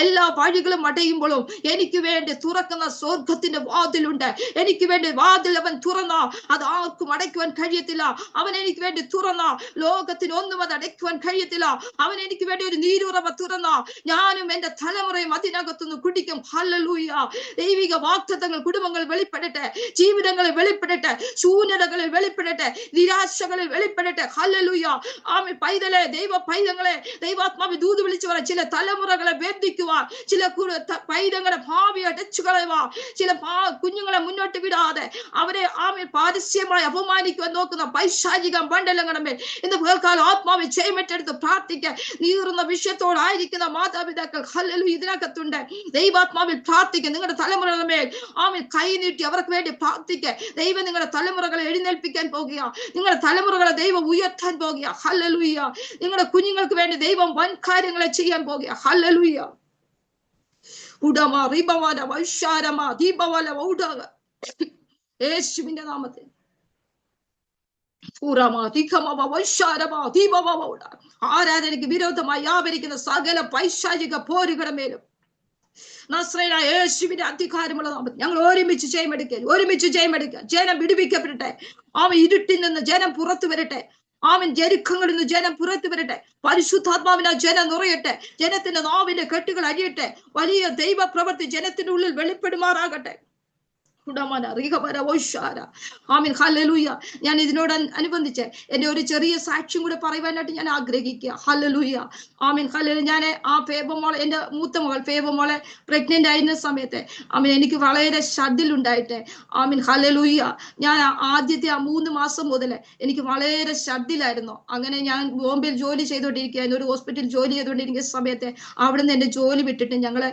എല്ലാ വഴികളും അടയുമ്പോഴും എനിക്ക് വേണ്ടി തുറക്കുന്ന സ്വർഗത്തിന്റെ വാതിലുണ്ട്. എനിക്ക് വേണ്ടി വാതിൽ അവൻ തുറന്ന അത് ആർക്കും അടയ്ക്കുവാൻ കഴിയത്തില്ല. അവൻ എനിക്ക് വേണ്ടി തുറന്ന ലോകത്തിന് ഒന്നും അത് അടയ്ക്കുവാൻ കഴിയത്തില്ല. അവൻ എനിക്ക് വേണ്ടി ഒരു നീരുറവ തുറന്ന ഞാനും എന്റെ തലമുറയും അതിനകത്തുനിന്ന് കുടിക്കും. ഹല്ലേലൂയ. ദൈവിക വാഗ്ദത്തങ്ങൾ കുടുംബങ്ങൾ വെളിപ്പെടട്ടെ, ജീവിതങ്ങളിൽ വെളിപ്പെടട്ടെ, ശൂന്യതകളിൽ വെളിപ്പെടട്ടെ, നിരാശകളിൽ വെളിപ്പെടട്ടെ. ഹല്ലേലൂയ. പൈതലെ, ദൈവ പൈതങ്ങളെ ദൈവാത്മാവ് ദൂത് വിളിച്ചു പറ, ചില തലമുറകളെ വേദിക്കുവാൻ, ചില പൈതങ്ങളെ ഭാവി അടച്ചു കളയുവാൻ, ചില കുഞ്ഞുങ്ങളെ മുന്നോട്ട് വിടാതെ അവരെ പാരസ്യമായി അപമാനിക്കുവാൻ നോക്കുന്ന പൈശാചിക മണ്ഡലങ്ങളുടെ ഇന്ന് പകൽക്കാലം ആത്മാവ് ചെയ്മറ്റെടുത്ത് പ്രാർത്ഥിക്കാൻ നീറുന്ന വിഷയത്തോടായിരിക്കുന്ന മാതാപിതാക്കൾ ഹല്ലേലൂയ ഇതിനകത്തുണ്ട്. ദൈവാത്മാവിൽ പ്രാർത്ഥിക്കുക. നിങ്ങളുടെ തലമുറകളുടെ മേൽ കൈ നീട്ടി അവർക്ക് വേണ്ടി പ്രാർത്ഥിക്കുക. ദൈവം നിങ്ങളുടെ തലമുറകളെ എഴുന്നേൽപ്പിക്കാൻ പോകുക. നിങ്ങളുടെ തലമുറകളെ ദൈവം ഉയർത്താൻ പോകുക. ഹല്ലേലൂയ. നിങ്ങളുടെ കുഞ്ഞുങ്ങൾക്ക് വേണ്ടി ദൈവം വൻ കാര്യങ്ങളെ ചെയ്യാൻ പോകുക. ഹല്ലേലൂയ. യേശുവിന്റെ നാമത്തിൽ ആരാധനയ്ക്ക് വിരോധമായി വ്യാപരിക്കുന്ന സകല പൈശാചിക പോരുകളുടെ മേലും നസ്രയനായ യേശുവിന്റെ അധികാരമുള്ള നാമത്തിൽ ഞങ്ങൾ ഒരുമിച്ച് ജയമെടുക്കുക. ജനം വിടുവിക്കപ്പെടട്ടെ. ഇരുട്ടിൽ നിന്ന് ജനം പുറത്തു വരട്ടെ. ജരുക്കങ്ങളിൽ നിന്ന് ജനം പുറത്തു വരട്ടെ. പരിശുദ്ധാത്മാവിനാൽ ജനം നിറയട്ടെ. ജനത്തിന്റെ നാവിന്റെ കെട്ടുകൾ അഴിയട്ടെ. വലിയ ദൈവ പ്രവൃത്തി ജനത്തിന്റെ ഉള്ളിൽ വെളിപ്പെടുമാറാകട്ടെ. ഞാൻ ഇതിനോട് അനുബന്ധിച്ച് എന്റെ ഒരു ചെറിയ സാക്ഷ്യം കൂടെ പറയുവാനായിട്ട് ഞാൻ ആഗ്രഹിക്കുക. ഹല്ലേലൂയ. ഹല്ലേലൂയ. ഞാൻ ഫേബമോളെ, എന്റെ മൂത്ത മകൾ ഫേബമോളെ പ്രഗ്നന്റ് ആയിരുന്ന സമയത്ത് എനിക്ക് വളരെ ഛർദിലുണ്ടായിട്ട് ഹല്ലേലൂയ. ഞാൻ ആദ്യത്തെ 3 മാസം മുതൽ എനിക്ക് വളരെ ഛർദിലായിരുന്നു. അങ്ങനെ ഞാൻ ബോംബെയിൽ ജോലി ചെയ്തുകൊണ്ടിരിക്കുകയായിരുന്നു, ഒരു ഹോസ്പിറ്റലിൽ ജോലി ചെയ്തുകൊണ്ടിരിക്കുന്ന സമയത്ത് അവിടുന്ന് എന്റെ ജോലി വിട്ടിട്ട് ഞങ്ങള്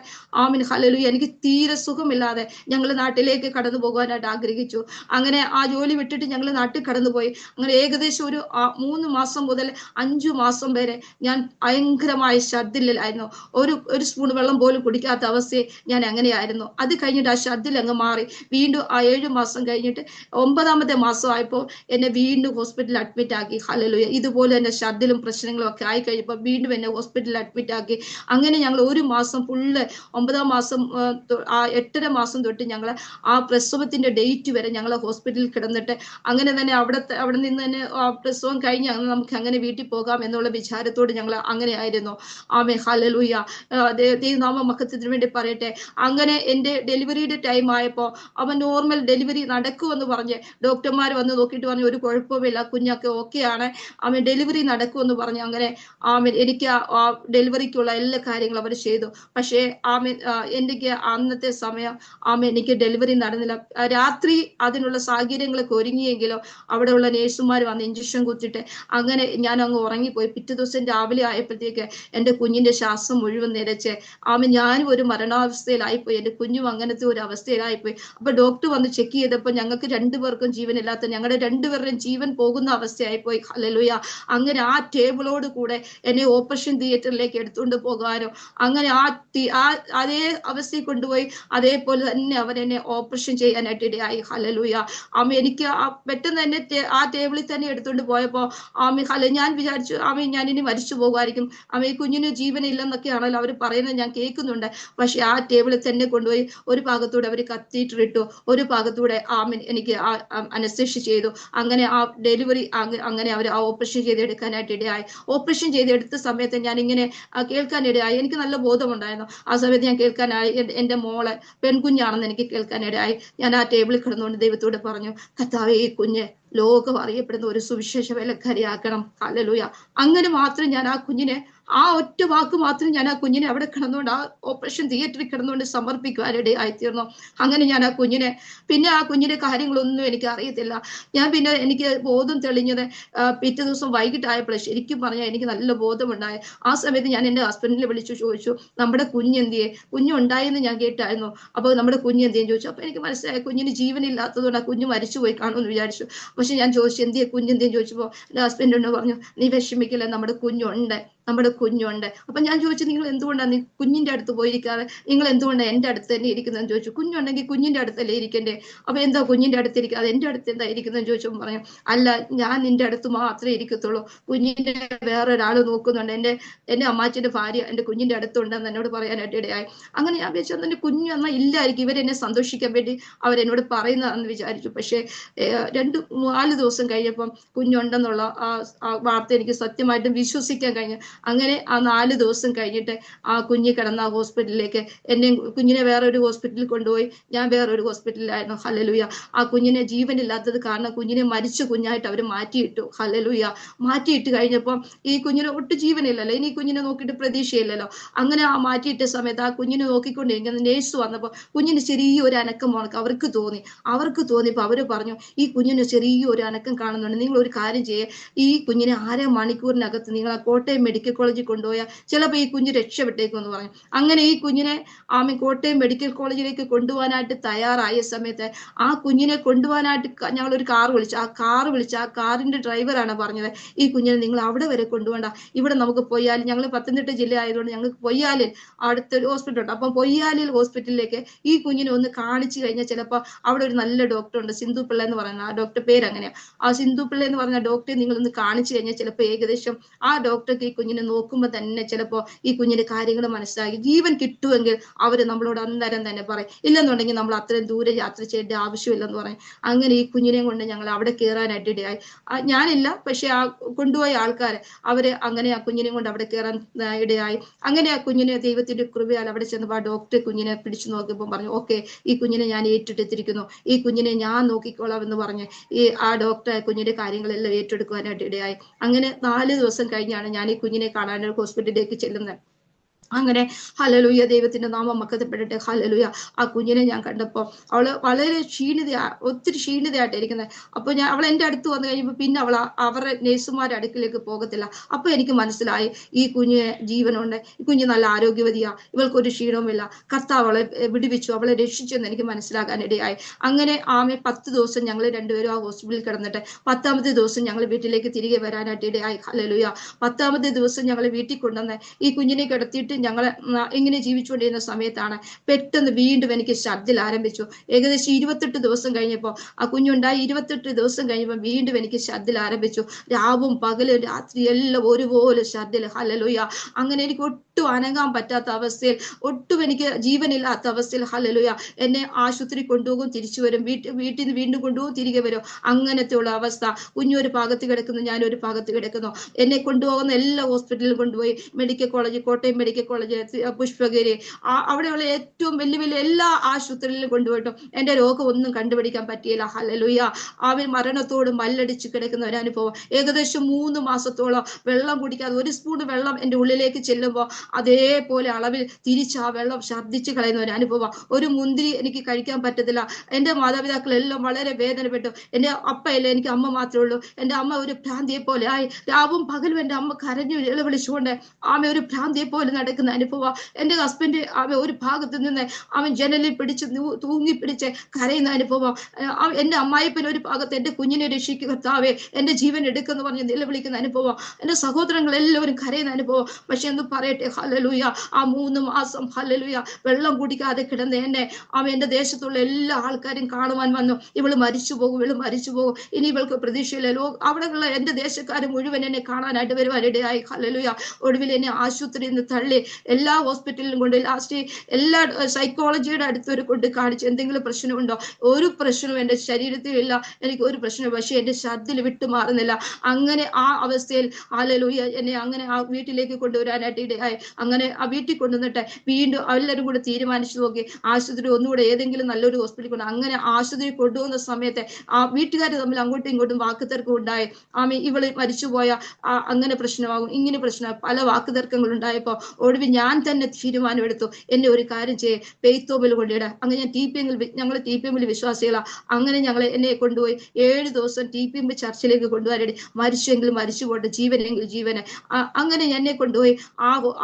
ഹല്ലേലൂയ എനിക്ക് തീരെ സുഖമില്ലാതെ ഞങ്ങൾ നാട്ടിലേക്ക് കടന്നു പോകാനായിട്ട് ആഗ്രഹിച്ചു. അങ്ങനെ ആ ജോലി വിട്ടിട്ട് ഞങ്ങൾ നാട്ടിൽ കടന്നുപോയി. അങ്ങനെ ഏകദേശം ഒരു 3 മാസം മുതൽ 5 മാസം വരെ ഞാൻ ഭയങ്കരമായ ഛർദിലായിരുന്നു. ഒരു സ്പൂൺ വെള്ളം പോലും കുടിക്കാത്ത അവസ്ഥയെ ഞാൻ അങ്ങനെയായിരുന്നു. അത് കഴിഞ്ഞിട്ട് ആ ഛർദിൽ അങ്ങ് മാറി. വീണ്ടും ആ 7 മാസം കഴിഞ്ഞിട്ട് 9ാമത്തെ മാസം ആയപ്പോൾ എന്നെ വീണ്ടും ഹോസ്പിറ്റലിൽ അഡ്മിറ്റ് ആക്കി. ഹല്ലേലൂയ. ഇതുപോലെ തന്നെ ഛർദിലും പ്രശ്നങ്ങളും ഒക്കെ ആയി കഴിഞ്ഞപ്പോൾ വീണ്ടും എന്നെ ഹോസ്പിറ്റലിൽ അഡ്മിറ്റ് ആക്കി. അങ്ങനെ ഞങ്ങൾ 1 മാസം ഫുള്ള് 9ാം മാസം ആ 8.5 മാസം തൊട്ട് ഞങ്ങൾ ആ പ്രസവത്തിന്റെ ഡേറ്റ് വരെ ഞങ്ങൾ ഹോസ്പിറ്റലിൽ കിടന്നിട്ട് അങ്ങനെ തന്നെ അവിടെ നിന്ന് തന്നെ പ്രസവം കഴിഞ്ഞ് നമുക്ക് അങ്ങനെ വീട്ടിൽ പോകാം എന്നുള്ള വിചാരത്തോട് ഞങ്ങൾ അങ്ങനെ ആയിരുന്നു. ആമേൻ. ഹല്ലേലൂയ. ദൈവനാമ മഹത്വത്തിന് വേണ്ടി പറയട്ടെ. അങ്ങനെ എന്റെ ഡെലിവറിയുടെ ടൈം ആയപ്പോ അവൻ നോർമൽ ഡെലിവറി നടക്കുമെന്ന് പറഞ്ഞ് ഡോക്ടർമാർ വന്ന് നോക്കിയിട്ട് പറഞ്ഞു ഒരു കുഴപ്പമില്ല, കുഞ്ഞൊക്കെ ഓക്കെയാണ്, അവൻ ഡെലിവറി നടക്കുമെന്ന് പറഞ്ഞു. അങ്ങനെ ആമേൻ എനിക്ക് ആ ഡെലിവറിക്കുള്ള എല്ലാ കാര്യങ്ങളും അവർ ചെയ്തു. പക്ഷേ ആമേൻ എനിക്ക് അന്നത്തെ സമയം ആമേൻ എനിക്ക് ഡെലിവറി നടന്നില്ല. രാത്രി അതിനുള്ള സാഹചര്യങ്ങളൊക്കെ ഒരുങ്ങിയെങ്കിലും അവിടെയുള്ള നേഴ്സുമാർ വന്ന് ഇഞ്ചക്ഷൻ കുത്തിട്ട് അങ്ങനെ ഞാൻ അങ്ങ് ഉറങ്ങിപ്പോയി. പിറ്റേ ദിവസം രാവിലെ ആയപ്പോഴത്തേക്ക് എൻ്റെ കുഞ്ഞിന്റെ ശ്വാസം മുഴുവൻ നിലച്ച് ആമേൻ ഞാനും ഒരു മരണാവസ്ഥയിലായിപ്പോയി, എൻ്റെ കുഞ്ഞും അങ്ങനത്തെ ഒരു അവസ്ഥയിലായിപ്പോയി. അപ്പൊ ഡോക്ടർ വന്ന് ചെക്ക് ചെയ്തപ്പോൾ ഞങ്ങൾക്ക് 2 പേർക്കും ജീവനില്ലാത്ത, ഞങ്ങളുടെ 2 പേരുടെയും ജീവൻ പോകുന്ന അവസ്ഥയായിപ്പോയി. ഹല്ലേലൂയ. അങ്ങനെ ആ ടേബിളോട് കൂടെ എന്നെ ഓപ്പറേഷൻ തിയേറ്ററിലേക്ക് എടുത്തുകൊണ്ട് പോകാനോ അങ്ങനെ അതേ അവസ്ഥയിൽ കൊണ്ടുപോയി അതേപോലെ തന്നെ അവൻ എന്നെ ഓപ്പറേഷൻ ചെയ്യാനായിട്ട് ഇടയായി. ഹല്ലേലൂയ. എനിക്ക് പെട്ടെന്ന് തന്നെ ആ ടേബിളിൽ തന്നെ എടുത്തുകൊണ്ട് പോയപ്പോ ഞാൻ വിചാരിച്ചു ഞാൻ ഇനി മരിച്ചു പോകുമായിരിക്കും, ഈ കുഞ്ഞിന് ജീവനില്ലെന്നൊക്കെയാണല്ലോ അവർ പറയുന്നത് ഞാൻ കേൾക്കുന്നുണ്ട്. പക്ഷെ ആ ടേബിളിൽ തന്നെ കൊണ്ടുപോയി ഒരു ഭാഗത്തൂടെ അവർ കത്തീറ്റർ ഇട്ടു, ഒരു ഭാഗത്തൂടെ എനിക്ക് അനസ്തേഷ്യ ചെയ്തു. അങ്ങനെ ആ ഡെലിവറി അങ്ങനെ അവർ ആ ഓപ്പറേഷൻ ചെയ്തെടുക്കാനായിട്ട് ഇടയായി. ഓപ്പറേഷൻ ചെയ്തെടുത്ത സമയത്ത് ഞാൻ ഇങ്ങനെ കേൾക്കാനിടയായി. എനിക്ക് നല്ല ബോധമുണ്ടായിരുന്നു. ആ സമയത്ത് ഞാൻ കേൾക്കാനായി എൻ്റെ മോളെ പെൺകുഞ്ഞാണെന്ന് എനിക്ക് കേൾക്കാനിടയായി. ഞാൻ ആ ടേബിളിൽ കിടന്നുകൊണ്ട് ദൈവത്തോട് പറഞ്ഞു, കർത്താവേ ഈ കുഞ്ഞ് ലോകം അറിയപ്പെടുന്ന ഒരു സുവിശേഷ വേലക്കാരിയാക്കണം. ഹല്ലേലൂയ. അങ്ങനെ മാത്രം ഞാൻ ആ കുഞ്ഞിനെ, ആ ഒറ്റ വാക്ക് മാത്രം ഞാൻ ആ കുഞ്ഞിനെ അവിടെ കിടന്നുകൊണ്ട് ആ ഓപ്പറേഷൻ തിയേറ്ററിൽ കിടന്നുകൊണ്ട് സമർപ്പിക്കുവാനിടയായി തീർന്നു. അങ്ങനെ ഞാൻ ആ കുഞ്ഞിന്റെ കാര്യങ്ങളൊന്നും എനിക്ക് അറിയത്തില്ല. ഞാൻ പിന്നെ എനിക്ക് ബോധം തെളിഞ്ഞത് പിറ്റേ ദിവസം വൈകിട്ടായപ്പോൾ ശരിക്കും പറഞ്ഞാൽ എനിക്ക് നല്ല ബോധമുണ്ടായി. ആ സമയത്ത് ഞാൻ എൻ്റെ ഹസ്ബൻഡിനെ വിളിച്ചു ചോദിച്ചു, നമ്മുടെ കുഞ്ഞെന്തിയെ, കുഞ്ഞുണ്ടായെന്ന് ഞാൻ കേട്ടായിരുന്നു, അപ്പോൾ നമ്മുടെ കുഞ്ഞെന്തിയെന്ന് ചോദിച്ചു. അപ്പൊ എനിക്ക് മനസ്സിലായി കുഞ്ഞിന് ജീവനില്ലാത്തതുകൊണ്ട് ആ കുഞ്ഞ് മരിച്ചുപോയി കാണുമെന്ന് വിചാരിച്ചു. പക്ഷെ ഞാൻ ചോദിച്ചു എന്തിയെ കുഞ്ഞെന്തിയെന്ന് ചോദിച്ചപ്പോൾ എൻ്റെ ഹസ്ബൻഡ് പറഞ്ഞു, നീ വിഷമിക്കില്ല, നമ്മുടെ കുഞ്ഞുണ്ട്. അപ്പൊ ഞാൻ ചോദിച്ചു, നിങ്ങൾ എന്തുകൊണ്ടാണ് നീ കുഞ്ഞിന്റെ അടുത്ത് പോയിരിക്കാതെ നിങ്ങൾ എന്തുകൊണ്ടാണ് എൻ്റെ അടുത്ത് തന്നെ ഇരിക്കുന്നതെന്ന് ചോദിച്ചു. കുഞ്ഞുണ്ടെങ്കിൽ കുഞ്ഞിന്റെ അടുത്തല്ലേ ഇരിക്കണ്ടേ, അപ്പൊ എന്താ കുഞ്ഞിന്റെ അടുത്ത് ഇരിക്കാതെ എൻ്റെ അടുത്ത് എന്താ ഇരിക്കുന്നതെന്ന് ചോദിച്ചപ്പോൾ പറഞ്ഞു, അല്ല ഞാൻ നിന്റെ അടുത്ത് മാത്രമേ ഇരിക്കത്തുള്ളൂ, കുഞ്ഞിന്റെ വേറൊരാൾ നോക്കുന്നുണ്ട്, എൻ്റെ അമ്മാച്ചിന്റെ ഭാര്യ എൻ്റെ കുഞ്ഞിന്റെ അടുത്തുണ്ടെന്ന് എന്നോട് പറയാനായിട്ട് ഇടയായി. അങ്ങനെ ഞാൻ വിചാരിച്ചു എന്റെ കുഞ്ഞു എന്നാൽ ഇല്ലായിരിക്കും, ഇവരെന്നെ സന്തോഷിക്കാൻ വേണ്ടി അവരെന്നോട് പറയുന്നതാണെന്ന് വിചാരിച്ചു. പക്ഷേ 2-4 ദിവസം കഴിഞ്ഞപ്പം കുഞ്ഞുണ്ടെന്നുള്ള ആ വാർത്ത എനിക്ക് സത്യമായിട്ടും വിശ്വസിക്കാൻ കഴിഞ്ഞു. അങ്ങനെ ആ 4 ദിവസം കഴിഞ്ഞിട്ട് ആ കുഞ്ഞ് കിടന്ന ഹോസ്പിറ്റലിലേക്ക് കുഞ്ഞിനെ വേറൊരു ഹോസ്പിറ്റലിൽ കൊണ്ടുപോയി. ഞാൻ വേറൊരു ഹോസ്പിറ്റലിലായിരുന്നു. ഹല്ലേലൂയ. ആ കുഞ്ഞിനെ ജീവനില്ലാത്തത് കാരണം കുഞ്ഞിനെ മരിച്ച കുഞ്ഞായിട്ട് അവർ മാറ്റിയിട്ടു. ഹല്ലേലൂയ. മാറ്റിയിട്ട് കഴിഞ്ഞപ്പം ഈ കുഞ്ഞിന് ഒട്ടും ജീവനില്ലല്ലോ, ഇനി കുഞ്ഞിനെ നോക്കിയിട്ട് പ്രതീക്ഷയില്ലല്ലോ. അങ്ങനെ ആ മാറ്റിയിട്ട സമയത്ത് ആ കുഞ്ഞിനെ നോക്കിക്കൊണ്ടിരിക്കുന്ന നേഴ്സ് വന്നപ്പോൾ കുഞ്ഞിന് ചെറിയൊരു അനക്കം അവർക്ക് തോന്നിയപ്പോൾ അവര് പറഞ്ഞു, ഈ കുഞ്ഞിന് ചെറിയൊരു അനക്കം കാണുന്നുണ്ട്, നിങ്ങൾ ഒരു കാര്യം ചെയ്യുക, ഈ കുഞ്ഞിനെ 1/2 മണിക്കൂറിനകത്ത് നിങ്ങൾ ആ കോട്ടയം മെഡിക്കൽ കോളേജിൽ കൊണ്ടുപോയാൽ ചിലപ്പോൾ ഈ കുഞ്ഞ് രക്ഷപ്പെട്ടേക്കുമെന്ന് പറഞ്ഞു. അങ്ങനെ ഈ കുഞ്ഞിനെ കോട്ടയം മെഡിക്കൽ കോളേജിലേക്ക് കൊണ്ടുപോകാനായിട്ട് തയ്യാറായ സമയത്ത് ആ കുഞ്ഞിനെ കൊണ്ടുപോകാനായിട്ട് ഞങ്ങൾ ഒരു കാർ വിളിച്ചു. ആ കാറിന്റെ ഡ്രൈവറാണ് പറഞ്ഞത്, ഈ കുഞ്ഞിനെ നിങ്ങൾ അവിടെ വരെ കൊണ്ടുപോകണ്ട, ഇവിടെ നമുക്ക് പൊയ്യാലിൽ, ഞങ്ങൾ പത്തനംതിട്ട ജില്ല ആയതുകൊണ്ട് ഞങ്ങൾക്ക് പൊയ്യാലിൽ അടുത്തൊരു ഹോസ്പിറ്റൽ ഉണ്ട്, അപ്പം പൊയ്യാലിൽ ഹോസ്പിറ്റലിലേക്ക് ഈ കുഞ്ഞിനെ ഒന്ന് കാണിച്ചു കഴിഞ്ഞാൽ ചിലപ്പോൾ അവിടെ ഒരു നല്ല ഡോക്ടർ ഉണ്ട്, സിന്ധു പിള്ള എന്ന് പറയുന്ന ആ ഡോക്ടർ പേര് അങ്ങനെയാണ്. ആ സിന്ധു പിള്ള എന്ന് പറഞ്ഞ ഡോക്ടറെ നിങ്ങളൊന്ന് കാണിച്ചു കഴിഞ്ഞാൽ ചിലപ്പോൾ ഏകദേശം ആ ഡോക്ടർക്ക് ഈ കുഞ്ഞിനെ നോക്കുമ്പോൾ തന്നെ ചിലപ്പോൾ ഈ കുഞ്ഞിന്റെ കാര്യങ്ങൾ മനസ്സിലാക്കി ജീവൻ കിട്ടുമെങ്കിൽ അവര് നമ്മളോട് അന്നേരം തന്നെ പറയും, ഇല്ലെന്നുണ്ടെങ്കിൽ നമ്മൾ അത്രയും ദൂരെ യാത്ര ചെയ്യേണ്ട ആവശ്യമില്ലെന്ന് പറയും. അങ്ങനെ ഈ കുഞ്ഞിനെ കൊണ്ട് ഞങ്ങൾ അവിടെ കയറാനായിട്ട് ഇടയായി. ഞാനില്ല, പക്ഷെ ആ കൊണ്ടുപോയ ആൾക്കാർ അവര് അങ്ങനെ ആ കുഞ്ഞിനെ കൊണ്ട് അവിടെ കയറാൻ ഇടയായി. അങ്ങനെ ആ കുഞ്ഞിനെ ദൈവത്തിന്റെ കൃപയാൽ അവിടെ ചെന്നപ്പോൾ ആ ഡോക്ടറെ കുഞ്ഞിനെ പിടിച്ചു നോക്കിയപ്പോൾ പറഞ്ഞു, ഓക്കെ ഈ കുഞ്ഞിനെ ഞാൻ ഏറ്റെടുത്തിരിക്കുന്നു, ഈ കുഞ്ഞിനെ ഞാൻ നോക്കിക്കോളാം എന്ന് പറഞ്ഞ് ആ ഡോക്ടർ കുഞ്ഞിന്റെ കാര്യങ്ങളെല്ലാം ഏറ്റെടുക്കുവാനായിട്ട് ഇടയായി. അങ്ങനെ 4 ദിവസം കഴിഞ്ഞാണ് ഞാൻ ഈ കുഞ്ഞിനെ കാണാൻ ഹോസ്പിറ്റലിലേക്ക് ചെല്ലുന്നത്. അങ്ങനെ ഹല്ലേലൂയ, ദൈവത്തിന്റെ നാമം മഹത്വപ്പെടട്ടെ. ഹല്ലേലൂയ. ആ കുഞ്ഞിനെ ഞാൻ കണ്ടപ്പോ അവള് വളരെ ഒത്തിരി ക്ഷീണിതയായിട്ട് ഇരിക്കുന്നത്. അപ്പൊ അവൾ എന്റെ അടുത്ത് വന്നു കഴിയുമ്പോൾ പിന്നെ അവൾ അവരുടെ നേഴ്സുമാരുടെ അടുക്കിലേക്ക് പോകത്തില്ല. അപ്പൊ എനിക്ക് മനസ്സിലായി ഈ കുഞ്ഞിന് ജീവനുണ്ട്, ഈ കുഞ്ഞ് നല്ല ആരോഗ്യവതിയാ, ഇവൾക്കൊരു ക്ഷീണവുമില്ല, കർത്താവ് അവളെ വിടുവിച്ചു, അവളെ രക്ഷിച്ചു എന്ന് എനിക്ക് മനസ്സിലാക്കാൻ ഇടയായി. അങ്ങനെ 10 ദിവസം ഞങ്ങൾ രണ്ടുപേരും ആ ഹോസ്പിറ്റലിൽ കിടന്നിട്ട് 10ാമത്തെ ദിവസം ഞങ്ങൾ വീട്ടിലേക്ക് തിരികെ വരാനായിട്ട് ഇടയായി. ഹല്ലേലൂയ. 10ാമത്തെ ദിവസം ഞങ്ങൾ വീട്ടിൽ കൊണ്ടുവന്ന് ഈ കുഞ്ഞിനെ കിടത്തിയിട്ട് ഞങ്ങൾ ഇങ്ങനെ ജീവിച്ചുകൊണ്ടിരുന്ന സമയത്താണ് പെട്ടെന്ന് വീണ്ടും എനിക്ക് ഛർദ്ദിൽ ആരംഭിച്ചു. ഏകദേശം 28 ദിവസം കഴിഞ്ഞപ്പോൾ ആ കുഞ്ഞുണ്ടായി. 28 ദിവസം കഴിഞ്ഞപ്പോൾ വീണ്ടും എനിക്ക് ഛർദ്ദിൽ ആരംഭിച്ചു. രാവും പകലും രാത്രി എല്ലാം ഒരുപോലെ ഛർദ്ദിൽ. ഹല്ലേലൂയ. അങ്ങനെ എനിക്ക് ഒട്ടും അനങ്ങാൻ പറ്റാത്ത അവസ്ഥയിൽ, ഒട്ടും എനിക്ക് ജീവനില്ലാത്ത അവസ്ഥയിൽ, ഹല്ലേലൂയ, എന്നെ ആശുപത്രി കൊണ്ടുപോകും, തിരിച്ചു വരും, വീട്ടിൽ നിന്ന് വീണ്ടും കൊണ്ടുപോകും, തിരികെ വരും. അങ്ങനത്തെ ഉള്ള അവസ്ഥ. കുഞ്ഞൊരു ഭാഗത്ത് കിടക്കുന്നു, ഞാനൊരു ഭാഗത്ത് കിടക്കുന്നു. എന്നെ കൊണ്ടുപോകുന്ന എല്ലാ ഹോസ്പിറ്റലിലും കൊണ്ടുപോയി. Medical college, Kottayam medical college, Pushpagiri, അവിടെയുള്ള ഏറ്റവും വലിയ വലിയ എല്ലാ ആശുപത്രികളിലും കൊണ്ടുപോയിട്ടും എന്റെ രോഗം ഒന്നും കണ്ടുപിടിക്കാൻ പറ്റിയില്ല. ഹല്ലേലൂയ. അവൻ മരണത്തോട് മല്ലടിച്ച് കിടക്കുന്ന ഒരു അനുഭവം. ഏകദേശം 3 മാസത്തോളം വെള്ളം കുടിക്കാതെ, ഒരു സ്പൂൺ വെള്ളം എന്റെ ഉള്ളിലേക്ക് ചെല്ലുമ്പോൾ അതേപോലെ അളവിൽ തിരിച്ച് ആ വെള്ളം ഛർദ്ദിച്ച് കളയുന്ന ഒരു അനുഭവം. ഒരു മുന്തിരി എനിക്ക് കഴിക്കാൻ പറ്റത്തില്ല. എന്റെ മാതാപിതാക്കളെല്ലാം വളരെ വേദനപ്പെട്ടു. എന്റെ അപ്പയല്ല, എനിക്ക് അമ്മ മാത്രമേ ഉള്ളൂ. എന്റെ അമ്മ ഒരു ഭ്രാന്തിയെ പോലെ ആയി. രാവും പകലും എന്റെ അമ്മ കരഞ്ഞു വിളിച്ചുകൊണ്ട് ഒരു ഭ്രാന്തിയെ പോലെ നടക്കുന്ന അനുഭവം. എന്റെ ഹസ്ബൻഡ് ഒരു ഭാഗത്ത് നിന്ന് അവൻ ജനലിൽ പിടിച്ച് തൂങ്ങി പിടിച്ച് കരയുന്ന അനുഭവം. എന്റെ അമ്മായിപ്പൻ ഒരു ഭാഗത്ത് എന്റെ കുഞ്ഞിനെ രക്ഷിക്കുക കർത്താവേ, എന്റെ ജീവൻ എടുക്കുന്ന പറഞ്ഞ് നിലവിളിക്കുന്ന അനുഭവം. എന്റെ സഹോദരങ്ങൾ എല്ലാവരും കരയുന്ന അനുഭവം. പക്ഷെ എന്ന് പറയട്ടെ, ഹല്ലേലൂയ, ആ 3 മാസം ഹല്ലേലൂയ വെള്ളം കുടിക്കാതെ കിടന്ന് എന്നെ എന്റെ ദേശത്തുള്ള എല്ലാ ആൾക്കാരും കാണുവാൻ വന്നു. ഇവള് മരിച്ചു പോകും, ഇവള് മരിച്ചു പോകും, ഇനി ഇവൾക്ക് പ്രതീക്ഷയില്ലല്ലോ. അവിടെയുള്ള എന്റെ ദേശക്കാർ മുഴുവൻ എന്നെ കാണാനായിട്ട് വരുവാനിടയായി. ഹല്ലേലൂയ. ഒടുവിൽ എന്നെ ആശുപത്രിയിൽ നിന്ന് തള്ളി എല്ലാ ഹോസ്പിറ്റലിലും കൊണ്ട്, ലാസ്റ്റ് എല്ലാ സൈക്കോളജിയുടെ അടുത്തൊരു കൊണ്ട് കാണിച്ചു. എന്തെങ്കിലും പ്രശ്നമുണ്ടോ? ഒരു പ്രശ്നവും എന്റെ ശരീരത്തിലില്ല, എനിക്ക് ഒരു പ്രശ്നവും. പക്ഷെ എന്റെ ഛർദ്ദിൽ വിട്ടുമാറുന്നില്ല. അങ്ങനെ ആ അവസ്ഥയിൽ ഹല്ലേലൂയ എന്നെ അങ്ങനെ ആ വീട്ടിലേക്ക് കൊണ്ടുവരാനായിട്ട് ഇടയായി. അങ്ങനെ ആ വീട്ടിൽ കൊണ്ടുവന്നിട്ട് വീണ്ടും എല്ലാവരും കൂടെ തീരുമാനിച്ചു നോക്കി ആശുപത്രി ഒന്നുകൂടെ ഏതെങ്കിലും നല്ലൊരു ഹോസ്പിറ്റലിൽ കൊണ്ട്. അങ്ങനെ ആശുപത്രി കൊണ്ടുപോകുന്ന സമയത്ത് ആ വീട്ടുകാർ തമ്മിൽ അങ്ങോട്ടും ഇങ്ങോട്ടും വാക്കുതർക്കം ഉണ്ടായി. ഇവള് മരിച്ചുപോയ അങ്ങനെ പ്രശ്നമാകും, ഇങ്ങനെ പ്രശ്നമാകും, പല വാക്കുതർക്കങ്ങൾ ഉണ്ടായപ്പോൾ ഒടുവിൽ ഞാൻ തന്നെ തീരുമാനമെടുത്തു, എന്നെ ഒരു കാര്യം ചെയ്യേ, പെയ്ത്തോമിൽ കൊണ്ടിടാം. അങ്ങനെ ഞാൻ ഞങ്ങൾ TPM വിശ്വാസികളാ. അങ്ങനെ എന്നെ കൊണ്ടുപോയി 7 ദിവസം TPM ചർച്ചിലേക്ക് കൊണ്ടുപോകാനായിട്ട്. മരിച്ചെങ്കിൽ മരിച്ചു പോട്ടെ, ജീവനെങ്കിൽ ജീവനെ. അങ്ങനെ എന്നെ കൊണ്ടുപോയി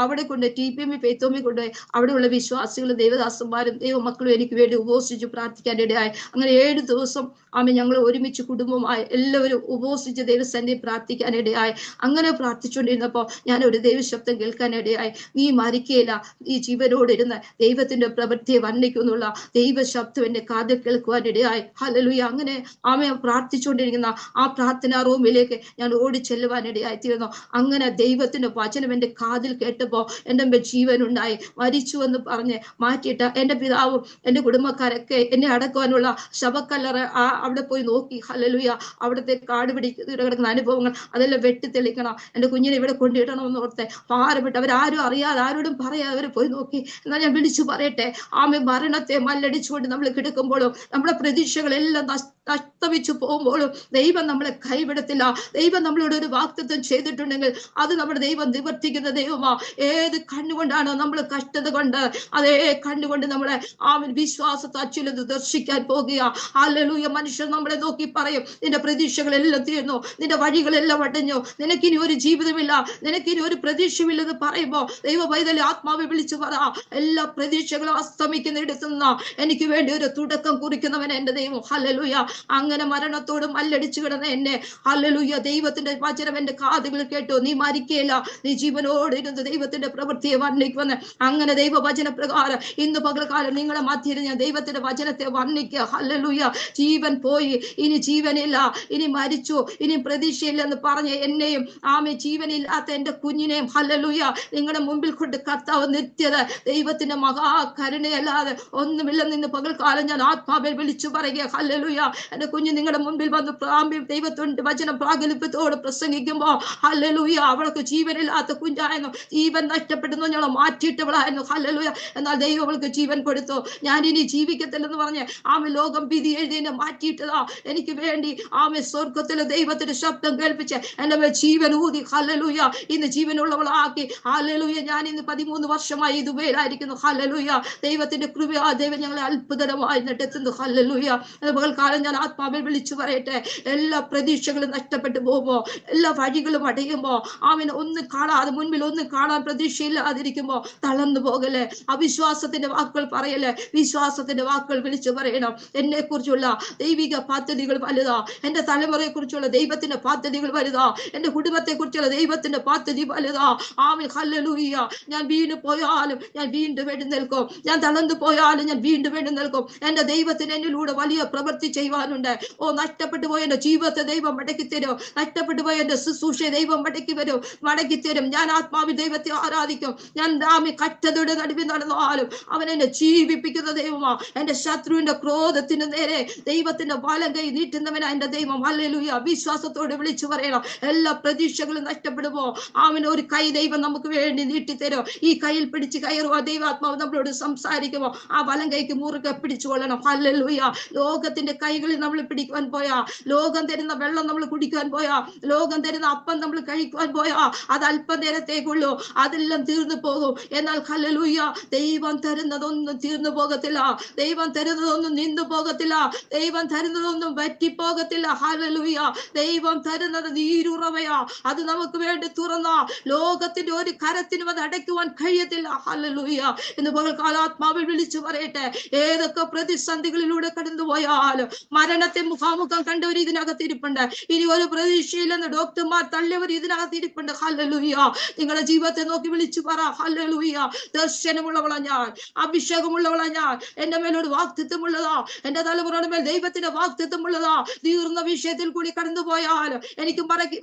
അവിടെ കൊണ്ട് TPM പെയ്ത്തോമിൽ കൊണ്ടുപോയി. അവിടെയുള്ള വിശ്വാസികളും ദൈവദാസന്മാരും ദൈവമക്കളും എനിക്ക് വേണ്ടി ഉപവസിച്ച് പ്രാർത്ഥിക്കാനിടയായി. അങ്ങനെ 7 ദിവസം ഞങ്ങൾ ഒരുമിച്ച് കുടുംബമായി എല്ലാവരും ഉപവസിച്ച് ദൈവസന്നിധി പ്രാർത്ഥിക്കാനിടയായി. അങ്ങനെ പ്രാർത്ഥിച്ചുകൊണ്ടിരുന്നപ്പോൾ ഞാൻ ഒരു ദൈവശബ്ദം കേൾക്കാനിടയായി. നീ മരിക്കയില്ല, നീ ജീവനോടിരുന്ന് ദൈവത്തിന്റെ പ്രവൃത്തിയെ വർണ്ണിക്കുന്നുള്ള ദൈവശബ്ദം എന്റെ കാതിൽ കേൾക്കുവാനിടയായി. ഹല്ലേലൂയ. അങ്ങനെ പ്രാർത്ഥിച്ചുകൊണ്ടിരിക്കുന്ന ആ പ്രാർത്ഥനാ റൂമിലേക്ക് ഞാൻ ഓടി ചെല്ലുവാനിടയായി തീർന്നു. അങ്ങനെ ദൈവത്തിന്റെ വചനം എന്റെ കാതിൽ കേട്ടപ്പോ എന്റെ ജീവനുണ്ടായി. മരിച്ചു എന്ന് പറഞ്ഞ് മാറ്റിയിട്ട് എന്റെ പിതാവും എന്റെ കുടുംബക്കാരൊക്കെ എന്നെ അടക്കുവാനുള്ള ശവക്കല്ലറ അവിടെ പോയി നോക്കി. ഹല്ലേലൂയ. അവിടുത്തെ കാട് കിടക്കുന്ന അനുഭവങ്ങൾ അതെല്ലാം വെട്ടിത്തെളിക്കണം, എന്റെ കുഞ്ഞിനെ ഇവിടെ കൊണ്ടിടണമെന്ന് ഓർത്ത് ഭാരപ്പെട്ട് അവരാരും അറിയാതെ ആരോടും പറയാതെ അവർ പോയി നോക്കി. എന്നാൽ ഞാൻ വിളിച്ചു പറയട്ടെ, മരണത്തെ മല്ലടിച്ചുകൊണ്ട് നമ്മൾ കിടക്കുമ്പോഴും നമ്മുടെ പ്രതീക്ഷകളെല്ലാം നഷ്ടമിച്ചു പോകുമ്പോഴും ദൈവം നമ്മളെ കൈവിടത്തില്ല. ദൈവം നമ്മളോട് ഒരു വാഗ്ദത്തം ചെയ്തിട്ടുണ്ടെങ്കിൽ അത് നമ്മുടെ ദൈവം നിവർത്തിക്കുന്ന ദൈവമാ. ഏത് കണ്ണുകൊണ്ടാണോ നമ്മൾ കഷ്ടത കൊണ്ട്, അതേ കണ്ണുകൊണ്ട് നമ്മളെ വിശ്വാസത്തെ അച്യുലത് ദർശിക്കാൻ പോകുക. ഹല്ലേലൂയ. മനുഷ്യർ നമ്മളെ നോക്കി പറയും, നിന്റെ പ്രതീക്ഷകളെല്ലാം തീർന്നു, നിന്റെ വഴികളെല്ലാം അടഞ്ഞു, നിനക്കിനി ഒരു ജീവിതമില്ല, നിനക്കിനി ഒരു പ്രതീക്ഷയില്ലെന്ന് പറയുമ്പോ ദൈവ പൈതലെ ആത്മാവെ വിളിച്ചു പറ, എല്ലാ പ്രതീക്ഷകളും അസ്തമിക്കുന്നിടത്തു നിന്ന് എനിക്ക് വേണ്ടി ഒരു തുടക്കം കുറിക്കുന്നവൻ എന്റെ ദൈവം. ഹല്ലേലൂയ. അങ്ങനെ മരണത്തോട് മല്ലടിച്ചു കിടന്ന എന്നെ ഹല്ലേലൂയ ദൈവത്തിന്റെ വചനം എന്റെ കാതുകൾ കേട്ടു. നീ മരിക്കയില്ല, നീ ജീവനോട് ഇരുന്ന് ദൈവത്തിന്റെ പ്രവൃത്തിയെ വർണ്ണിക്കുമെന്ന്. അങ്ങനെ ദൈവവചന പ്രകാരം ഇന്ന് പകൽക്കാലം നിങ്ങളുടെ മധ്യയിൽ ഞാൻ ദൈവത്തിന്റെ വചനത്തെ വർണ്ണിക്കുക. ഹല്ലേലൂയ. ജീവൻ പോയി, ഇനി ജീവനില്ല, ഇനി മരിച്ചു, ഇനി പ്രതീക്ഷയില്ലെന്ന് പറഞ്ഞ് എന്നെയും ജീവനില്ലാത്ത എന്റെ കുഞ്ഞിനെയും ഹല്ലേലൂയ നിങ്ങളുടെ മുമ്പിൽ കൊണ്ട് കർത്താവ് നിത്യത ദൈവത്തിന്റെ മഹാകരുണയല്ലാതെ ഒന്നുമില്ലെന്ന് ഇന്ന് പകൽക്കാലം ഞാൻ ആത്മാവിൽ വിളിച്ചു പറയുക. ഹല്ലേലൂയ. എന്റെ കുഞ്ഞ് നിങ്ങളുടെ മുൻപിൽ വന്ന് ദൈവത്തിന്റെ വചനം പ്രാഗൽഭ്യത്തോട് പ്രസംഗിക്കുമ്പോ ഹല്ലേലൂയ, അവൾക്ക് ജീവനില്ലാത്ത കുഞ്ഞായിരുന്നു, ജീവൻ നഷ്ടപ്പെടുന്നു, ഞങ്ങൾ മാറ്റിയിട്ടവളായിരുന്നു. ഹല്ലേലൂയ, എന്നാൽ ദൈവം അവൾക്ക് ജീവൻ കൊടുത്തു. ഞാൻ ഇനി ജീവിക്കത്തില്ലെന്ന് പറഞ്ഞ് ലോകം വിധി എഴുതിനെ മാറ്റിയിട്ടതാ എനിക്ക് വേണ്ടി സ്വർഗത്തിലെ ദൈവത്തിന്റെ ശബ്ദം കേൾപ്പിച്ച് എന്റെ മേൽ ജീവൻ ഊതി. ഹല്ലേലൂയ, ഇന്ന് ജീവനുള്ളവളാക്കി. ഹല്ലേലൂയ, ഞാൻ ഇന്ന് 13 വർഷമായി ഇതുവരെയായിരിക്കുന്നു. ഹല്ലേലൂയ, ദൈവത്തിന്റെ കൃപ, ദൈവം ഞങ്ങളെ അത്ഭുതമായി നടത്തുന്നു. ഹല്ലേലൂയ, പകൽക്കാലം ഞാൻ ആത്മാവിൽ വിളിച്ചു പറയട്ടെ, എല്ലാ പ്രതീക്ഷകളും നഷ്ടപ്പെട്ടു പോകുമ്പോ, എല്ലാ വഴികളും അടയുമ്പോ, ഒന്നും കാണാതെ, മുൻപിൽ ഒന്നും കാണാൻ പ്രതീക്ഷയില്ലാതിരിക്കുമ്പോ തളർന്നു പോകല്ലേ. അവിശ്വാസത്തിന്റെ വാക്കുകൾ പറയല്ലേ, വിശ്വാസത്തിന്റെ വാക്കുകൾ വിളിച്ചു പറയണം. എന്നെ കുറിച്ചുള്ള ദൈവിക പദ്ധതികൾ വലുതാ, എന്റെ തലമുറയെ കുറിച്ചുള്ള ദൈവത്തിന്റെ പദ്ധതികൾ വലുതാ, എന്റെ കുടുംബത്തെ കുറിച്ചുള്ള ദൈവത്തിന്റെ പദ്ധതി വലുതാ. ഹല്ലേലൂയ, ഞാൻ വീണ് പോയാലും ഞാൻ വീണ്ടും എഴുന്നേൽക്കും, ഞാൻ തളർന്നു പോയാലും ഞാൻ വീണ്ടും എഴുന്നേൽക്കും. എന്റെ ദൈവത്തിന് എന്നിലൂടെ വലിയ പ്രവൃത്തി ചെയ്യുവാനുണ്ട്. നഷ്ടപ്പെട്ടു പോയ എന്റെ ജീവിതത്തെ ദൈവം മടക്കി തരും, നഷ്ടപ്പെട്ടു പോയ എന്റെ ശുശ്രൂഷയെ ദൈവം മടക്കി തരും. ഞാൻ ആത്മാവിൽ ദൈവത്തെ ആരാധിക്കും. ഞാൻ കഷ്ടതയുടെ നടുവിൽ നടന്നാലും അവൻ എന്നെ ജീവിപ്പിക്കുന്ന ദൈവമാ. എന്റെ ശത്രുവിന്റെ ക്രോധത്തിന് നേരെ ദൈവത്തിന്റെ വലം കൈ നീട്ടുന്നവനാ എന്റെ ദൈവം. ഹല്ലേലൂയ, വിശ്വാസത്തോടെ വിളിച്ചു പറയണം. എല്ലാ പ്രതീക്ഷകളും നഷ്ടപ്പെടുമ്പോ ഒരു കൈ ദൈവം നമുക്ക് വേണ്ടി നീട്ടിത്തരും. ഈ കയ്യിൽ പിടിച്ച് കയറുക, ദൈവാത്മാവ് നമ്മളോട് സംസാരിക്കുമോ വലം കൈക്ക് മുറുകെ പിടിച്ചുകൊള്ളണം. ഹല്ലേലൂയ, ലോകത്തിന്റെ കൈകളിൽ നമ്മൾ പിടിക്കുവാൻ പോയാ, ലോകം തരുന്ന വെള്ളം നമ്മൾ കുടിക്കുവാൻ പോയാ, ലോകം തരുന്ന അപ്പം നമ്മൾ കഴിക്കുവാൻ പോയാ, അത് അല്പ നേരത്തേക്കുള്ളൂ, അതെല്ലാം തീർന്നു പോകും. എന്നാൽ ഹല്ലേലൂയ, ദൈവം തരുന്നതൊന്നും തീർന്നു പോകത്തില്ല, ദൈവം തരുന്നതൊന്നും നിന്നു പോകത്തില്ല, ദൈവം തരുന്നതൊന്നും പറ്റിപ്പോകത്തില്ല. ഹല്ലേലൂയ, ദൈവം തരുന്നത് നീരുറവയാ, അത് നമുക്ക് വേണ്ടി തുറന്ന ലോകത്തിന്റെ ഒരു കരത്തിനും അത് അടയ്ക്കുവാൻ കഴിയത്തില്ല. ഹല്ലേലൂയ, ഇന്ന് പകൽക്കാലാത്മാവിൽ വിളിച്ചു പറയട്ടെ, ഏതൊക്കെ പ്രതിസന്ധികളിലൂടെ കടന്നു പോയാലും, മരണത്തെ മുഖാമുഖം കണ്ടവർ ഇതിനകത്ത് ഇരിപ്പുണ്ട്, ഇനി ഒരു പ്രതീക്ഷയില്ലെന്ന് ഡോക്ടർമാർ തള്ളിയവർ ഇതിനകത്ത് ഇരിപ്പുണ്ട്. ഹല്ലേലൂയ, നിങ്ങളുടെ ജീവിതത്തെ നോക്കി വിളിച്ചു പറ, ഹല്ലേലൂയ, ദർശനമുള്ളവളാ ഞാൻ, അഭിഷേകമുള്ളവളാ ഞാൻ, എന്റെ മേലൊരു വാഗ്ദത്തമുള്ളതാ, എന്റെ തലമുറയുടെ മേൽ ദൈവത്തിന്റെ വാഗ്ദത്തമുള്ളതാ. തീർന്ന വിഷയത്തിൽ കൂടി കടന്നു പോയാലും എനിക്ക് മടങ്ങി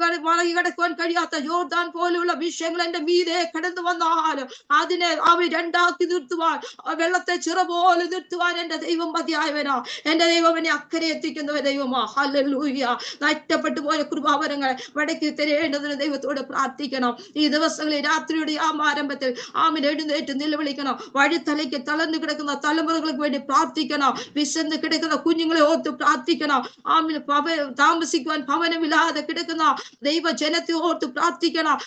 കിടക്കുവാൻ കഴിയാത്ത യോർദാൻ പോലെയുള്ള വിഷയങ്ങൾ എന്റെ മീതെ കടന്നു വന്നാലും അതിനെ രണ്ടാക്കി നിർത്തുവാൻ, വെള്ളത്തെ ചിറ പോലെ നിർത്തുവാൻ എന്റെ ദൈവം മതിയായവനാ. എന്റെ ദൈവം എന്നെ അക്കരെ എത്തിക്കുന്ന ദൈവമാ. ഹല്ലേലൂയ, നഷ്ടപ്പെട്ടു പോയ കൃപാവരങ്ങളെ മടക്കി തരേണ്ടതിന് ദൈവത്തോട് പ്രാർത്ഥിക്കണം. ഈ ദിവസങ്ങളിൽ രാത്രിയുടെ ആരംഭത്തിൽ എഴുന്നേറ്റ് നിലവിളിക്കണം. വഴിത്തലയ്ക്ക് തളർന്നു കിടക്കുന്ന തലമുറകൾക്ക് വേണ്ടി പ്രാർത്ഥിക്കണം. വിശന്ന് കിടക്കുന്ന കുഞ്ഞുങ്ങളെ ഓർത്ത് പ്രാർത്ഥിക്കണം. താമസിക്കുവാൻ ഭവനമില്ലാതെ കിടക്കുന്ന ദൈവജനത്തെ ഓർത്ത് പ്രാർത്ഥിക്കണം.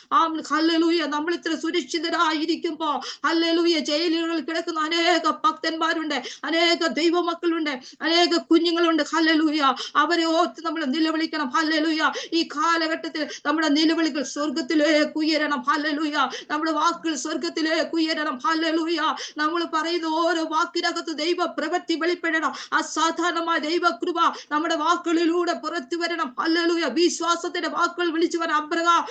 ഹല്ലേലൂയ, നമ്മൾ ഇത്ര സുരക്ഷിതരായിരിക്കുമ്പോ ഹല്ലേലൂയ, ജയിലുകളിൽ കിടക്കുന്ന അനേക ഭക്തന്മാരുണ്ട്, അനേക ദൈവമക്കളുണ്ട്, അനേക കുഞ്ഞുങ്ങളുണ്ട്. ഹല്ലേലൂയ, അവരെ ഓർത്ത് നമ്മൾ നിലവിളിക്കണം. ഹല്ലേലൂയ, ഈ കാലഘട്ടത്തിൽ നമ്മുടെ നിലവിളികൾ സ്വർഗത്തിലേക്ക് ഉയരണം. ഹല്ലേലൂയ, നമ്മുടെ വാക്കുകൾ സ്വർഗത്തിലേക്ക് ഉയരണം. ഹല്ലേലൂയ, നമ്മൾ പറയുന്ന ഓരോ വാക്കിനകത്ത് ദൈവ പ്രവൃത്തി വെളിപ്പെടണം. അസാധാരണമായ ദൈവകൃപ നമ്മുടെ വാക്കുകളിലൂടെ പുറത്തു വരണം. ഹല്ലേലൂയ, വിശ്വാസത്തിന്റെ വാക്കുകൾ വിളിച്ചു വരാൻ അബ്രഹാം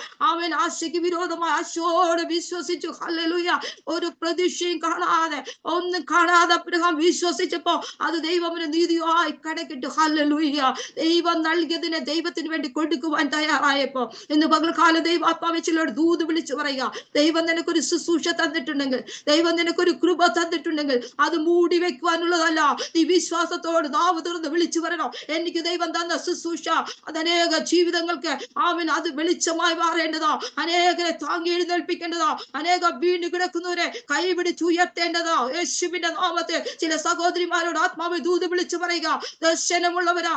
ആശയ്ക്ക് വിരോധമായി ആശയോടെ വിശ്വസിച്ചു. ഹല്ലേലൂയ, ഒരു പ്രതീക്ഷയും കാണാതെ, ഒന്നും കാണാതെ അബ്രഹാം വിശ്വസിച്ചപ്പോ അത് ദൈവത്തിന് നീതിയായി കണക്കിട്ടു. ഹല്ലേലൂയ, ദൈവം നൽകിയതിനെ ദൈവത്തിന് വേണ്ടി കൊടുക്കുവാൻ തയ്യാറായപ്പോ ഇന്ന് പകൽക്കാലം ദൈവാത്മാവിനോട് ദൂത് വിളിച്ചു പറയുക, ദൈവം നിനക്കൊരു ശുശ്രൂഷ തന്നിട്ടുണ്ടെങ്കിൽ, ദൈവം നിനക്കൊരു കൃപ തന്നിട്ടുണ്ടെങ്കിൽ അത് മൂടി വെക്കുവാനുള്ളതല്ല. നീ വിശ്വാസത്തോട് നാവ് തുറന്ന് വിളിച്ചു പറയണം, എനിക്ക് ദൈവം തന്ന ശുശ്രൂഷ അത് അനേക ജീവിതങ്ങൾക്ക് അത് വെളിച്ചമായി മാറേണ്ടതാ, അനേകരെ താങ്ങി എഴുന്നേൽപ്പിക്കേണ്ടതാ, അനേക വീണ് കിടക്കുന്നവരെ കൈപിടിച്ച് ഉയർത്തേണ്ടതാ. യേശുവിന്റെ നാമത്തിൽ ചില സഹോദരിമാരോട് ആത്മാവ് ദൂത് വിളിച്ചു പറയുക, ദർശനമുള്ളവരാ,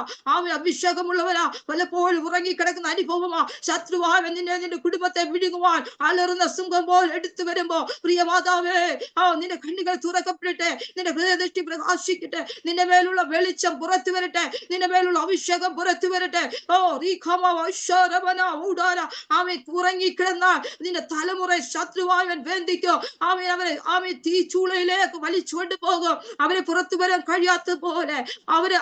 അഭിഷേകമുള്ളവരാ, പലപ്പോഴും ഉറങ്ങിക്കിടക്കുന്ന അനുഭവമാ, ശത്രുവാൻ നിന്റെ കുടുംബത്തെ വിഴുങ്ങുവാൻ അലറുന്ന സിംഹം പോലെ എടുത്തു വരുമ്പോ, പ്രിയ മാതാവേ, നിന്റെ കണ്ണുകൾ തുറക്കപ്പെടട്ടെ, നിന്റെ ഹൃദയദൃഷ്ടി പ്രകാശിക്കട്ടെ, നിന്റെ മേലുള്ള വെളിച്ചം പുറത്തു വരട്ടെ, നിന്റെ മേലുള്ള അഭിഷേകം പുറത്തു വരട്ടെ. ഉറങ്ങിക്കിടന്നാൽ നിന്റെ തലമുറ ശത്രുവായവൻ ബന്ധിക്കും. അവരെ തീച്ചൂളയിലേക്ക് വലിച്ചുകൊണ്ട് പോകും. അവരെ പുറത്തു വരാൻ കഴിയാത്ത പോലെ അവരെ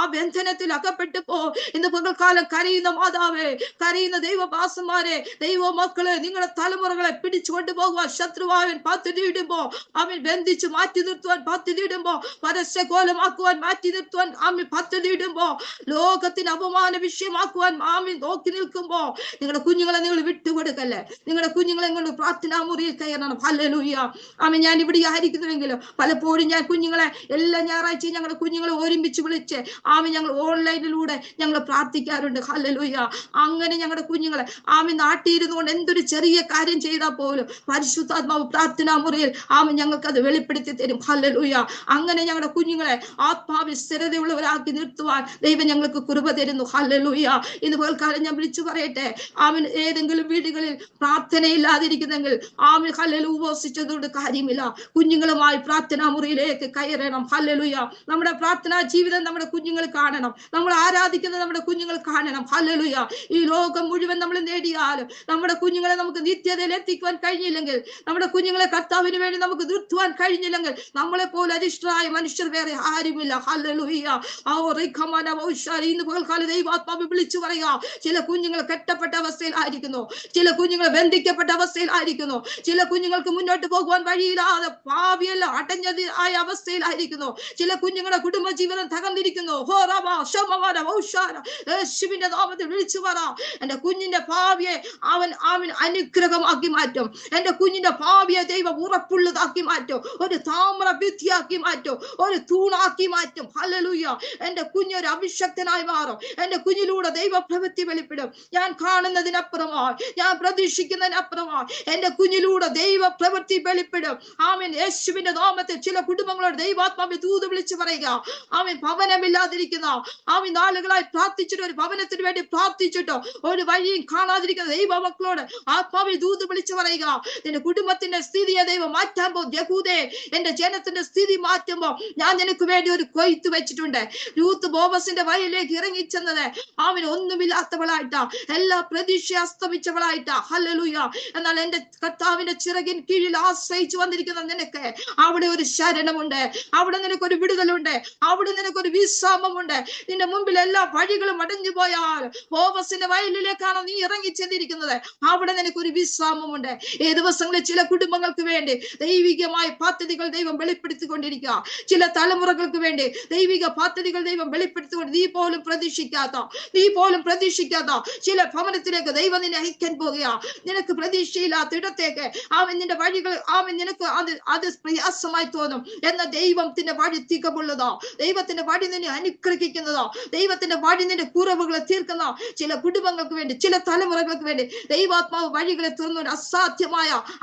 ആ ബന്ധനത്തിൽ അകപ്പെട്ടു പോകും. ഇന്ന് പകൽക്കാലം കരയുന്ന മാതാവേ, കരയുന്ന ദൈവദാസന്മാരെ, ദൈവമക്കളെ, നിങ്ങളുടെ തലമുറകളെ പിടിച്ചുകൊണ്ട് പോകുവാൻ ശത്രുവായവൻ പദ്ധതിയിടുമ്പോ, അവൻ ബന്ധിച്ച് മാറ്റി നിർത്തുവാൻ പദ്ധതിയിടുമ്പോ, പരസ്യകോലമാക്കുവാൻ മാറ്റി നിർത്തുവാൻ പദ്ധതിയിടുമ്പോ, ലോകത്തിന് അപമാന വിഷയമാക്കുവാൻ നോക്കി നിൽക്കുമ്പോ, നിങ്ങളുടെ കുഞ്ഞുങ്ങളെ നിങ്ങൾ വിട്ടുകൊടുക്കല്ലേ. നിങ്ങളുടെ കുഞ്ഞുങ്ങളെ കൊണ്ട് പ്രാർത്ഥനാ മുറിയിൽ കയറണം. ഹല്ലേലൂയ, ഞാൻ ഇവിടെ ആയിരിക്കുന്നുവെങ്കിലും പലപ്പോഴും ഞാൻ കുഞ്ഞുങ്ങളെ എല്ലാ ഞായറാഴ്ചയും ഞങ്ങളുടെ കുഞ്ഞുങ്ങളെ ഒരുമിച്ച് വിളിച്ച് ആമി ഞങ്ങൾ ഓൺലൈനിലൂടെ ഞങ്ങൾ പ്രാർത്ഥിക്കാറുണ്ട്. ഹല്ലേലൂയ. അങ്ങനെ ഞങ്ങളുടെ കുഞ്ഞുങ്ങളെ ആമി നാട്ടിയിരുന്നു കൊണ്ട് എന്തൊരു ചെറിയ കാര്യം ചെയ്താൽ പോലും പരിശുദ്ധാത്മാവ് പ്രാർത്ഥനാ മുറിയിൽ ആമി ഞങ്ങൾക്ക് അത് വെളിപ്പെടുത്തി തരും. ഹല്ലേലൂയ. അങ്ങനെ ഞങ്ങളുടെ കുഞ്ഞുങ്ങളെ ആത്മാവിൽ സ്ഥിരതയുള്ളവരാക്കി നിർത്തുവാൻ ദൈവം ഞങ്ങൾക്ക് കൃപ തരുന്നു. ഹല്ലേലൂയ. ഇന്ന് പോൽക്കാലം ഞാൻ വിളിച്ചു പറയട്ടെ, ആമൻ ഏതെങ്കിലും വീടുകളിൽ പ്രാർത്ഥനയില്ലാതിരിക്കുന്നെങ്കിൽ ആമൻ ഹല്ലേലൂയ ഉപവസിച്ചതുകൊണ്ട് കാര്യമില്ല. കുഞ്ഞുങ്ങളുമായി പ്രാർത്ഥനാ മുറിയിലേക്ക് കയറണം. ഹല്ലേലൂയ. നമ്മുടെ പ്രാർത്ഥനാ ജീവിതം നമ്മുടെ കുഞ്ഞുങ്ങൾ കാണണം. നമ്മൾ ആരാധിക്കുന്നത് നമ്മുടെ കുഞ്ഞുങ്ങൾ കാണണം. ഹല്ലേലൂയ. ഈ ലോകം മുഴുവൻ നമ്മൾ നേടിയാലും നമ്മുടെ കുഞ്ഞുങ്ങളെ നമുക്ക് നിത്യതയിൽ എത്തിക്കുവാൻ കഴിഞ്ഞില്ലെങ്കിൽ, നമ്മുടെ കുഞ്ഞുങ്ങളെ കർത്താവിന് വേണ്ടി നമുക്ക് നിർത്തുവാൻ കഴിഞ്ഞില്ലെങ്കിൽ, നമ്മളെ പോലെ അരിഷ്ടരായ മനുഷ്യർ വേറെ ആരുമില്ല. ഹല്ലേലൂയ. ഇന്ന് പകൽക്കാലം ദൈവാത്മാവ് വിളിച്ചു പറയുക, ചില കുഞ്ഞുങ്ങൾ കെട്ടപ്പെട്ട അവസ്ഥയിലായിരിക്കുന്നു, ചില കുഞ്ഞുങ്ങൾ ബന്ധിക്കപ്പെട്ട അവസ്ഥയിലായിരിക്കുന്നു, ചില കുഞ്ഞുങ്ങൾക്ക് മുന്നോട്ട് പോകുവാൻ വഴിയില്ലാതെ ഭാവിയെല്ലാം അടഞ്ഞത് ആയ അവസ്ഥയിലായിരിക്കുന്നു, ചില കുഞ്ഞുങ്ങളുടെ കുടുംബജീവിതം തകർന്നിരിക്കുന്നു. യേശുവിന്റെ നാമത്തിൽ വിളിച്ചു പറ, എന്റെ കുഞ്ഞിന്റെ ഭാവിയെ അവൻ അനുഗ്രഹമാക്കി മാറ്റും. എന്റെ കുഞ്ഞിന്റെ ഭാവിയെ ദൈവം ഉറപ്പുള്ളതാക്കി മാറ്റും. ഒരു താമ്ര ഭിത്തിയാക്കി മാറ്റും, ഒരു തൂണാക്കി മാറ്റും. ഹല്ലേലൂയ. എന്റെ കുഞ്ഞൊരു അഭിഷക്തനായി മാറും. എന്റെ കുഞ്ഞിലൂടെ ദൈവ പ്രവൃത്തി വെളിപ്പെടും. ഞാൻ കാണുന്നതിനപ്പുറമായി, ഞാൻ പ്രതീക്ഷിക്കുന്നതിനപ്പുറമായി എന്റെ കുഞ്ഞിലൂടെ ദൈവ പ്രവൃത്തി വെളിപ്പെടും. ആമേൻ. യേശുവിന്റെ നാമത്തിൽ ചില കുടുംബങ്ങളോട് ദൈവാത്മാവിൽ ദൂത് വിളിച്ചു പറയുക. ആമേൻ. ഭവനമില്ലാതിരിക്കുന്ന, ആമേൻ, നാളുകളായി പ്രാർത്ഥിച്ചിട്ട് ഒരു ഭവനത്തിന് വേണ്ടി പ്രാർത്ഥിച്ചിട്ടോ ഒരു വഴിയും കാണാതിരിക്കുന്ന ദൈവ മക്കളോട് ആത്മാവിൽ ദൂത് വിളിച്ചു പറയുക. നിന്റെ കുടുംബത്തിന്റെ സ്ഥിതിയെ ദൈവം മാറ്റാൻ പോകും. യഹൂദേ, എന്റെ ജനത്തിന്റെ സ്ഥിതി മാറ്റുമ്പോ ഞാൻ നിനക്ക് വേണ്ടി ഒരു കൊയ്ത്ത് വെച്ചിട്ടുണ്ട്. രൂത്ത് ബോവസിന്റെ വയലിലേക്ക് ഇറങ്ങിച്ചെന്നത് അവൻ ഒന്നുമില്ലാത്തവളായിട്ടാ, എല്ലാ പ്രതീക്ഷ അസ്തമിച്ചവളായിട്ടാ. ഹല്ലേലൂയ. എന്നാൽ എന്റെ കർത്താവിന്റെ ചിറകിൻ കീഴിൽ ആശ്രയിച്ചു വന്നിരിക്കുന്ന നിനക്ക് അവിടെ ഒരു ശരണമുണ്ട്, അവിടെ നിനക്കൊരു വിടുതലുണ്ട്, അവിടെ നിനക്കൊരു വിശ്രാമമുണ്ട്. നിന്റെ മുമ്പിൽ എല്ലാ വഴികളും അടഞ്ഞു പോയാൽ ബോവസിന്റെ വയലിലേക്കാണ് നീ ഇറങ്ങിച്ചെന്നിരിക്കുന്നത്, അവിടെ നിനക്കൊരു വിശ്രാമമുണ്ട്. ഈ ദിവസങ്ങളിൽ ചില കുടുംബങ്ങൾക്ക് വേണ്ടി ദൈവികമായ പദ്ധതികൾ ദൈവം വെളിപ്പെടുത്തിക്കൊണ്ടിരിക്കുക. ചില തലമുറകൾക്ക് വേണ്ടി ദൈവിക പദ്ധതികൾ ദൈവം വെളിപ്പെടുത്തിക്കൊണ്ട് നീ പോലും പ്രതീക്ഷിക്കാത്ത ചില ഭവനത്തിലേക്ക് ദൈവം നിന്നെ അയക്കാൻ പോകുക. നിനക്ക് പ്രതീക്ഷയില്ലാത്ത ഇടത്തേക്ക് അവൻ നിന്റെ വഴികൾ നിനക്ക് അത് പ്രയാസമായി തോന്നും. എന്ന ദൈവത്തിന്റെ വഴി തികവുള്ളതോ, ദൈവത്തിന്റെ വഴി നിന്നെ അനുഗ്രഹിക്കുന്നതോ, ദൈവത്തിന്റെ വഴി നിന്റെ കുറവുകളെ തീർക്കുന്ന ചില കുടുംബങ്ങൾക്ക് വേണ്ടി, ചില തലമുറകൾക്ക് വേണ്ടി ദൈവാത്മാവ് വഴികളെ തുറന്നു.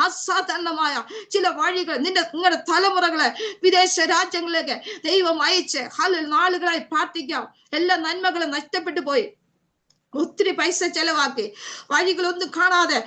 അസാധാരണമായ ചില വഴികൾ നിങ്ങളുടെ തലമുറകളെ വിദേശ രാജ്യങ്ങളിലേക്ക് ദൈവം അയച്ച് നാളുകളായി പ്രാർത്ഥിക്കാം. എല്ലാ നന്മകളും നഷ്ടപ്പെട്ടു പോയി, ഒത്തിരി പൈസ ചെലവാക്കി, വഴികളൊന്നും കാണാതെ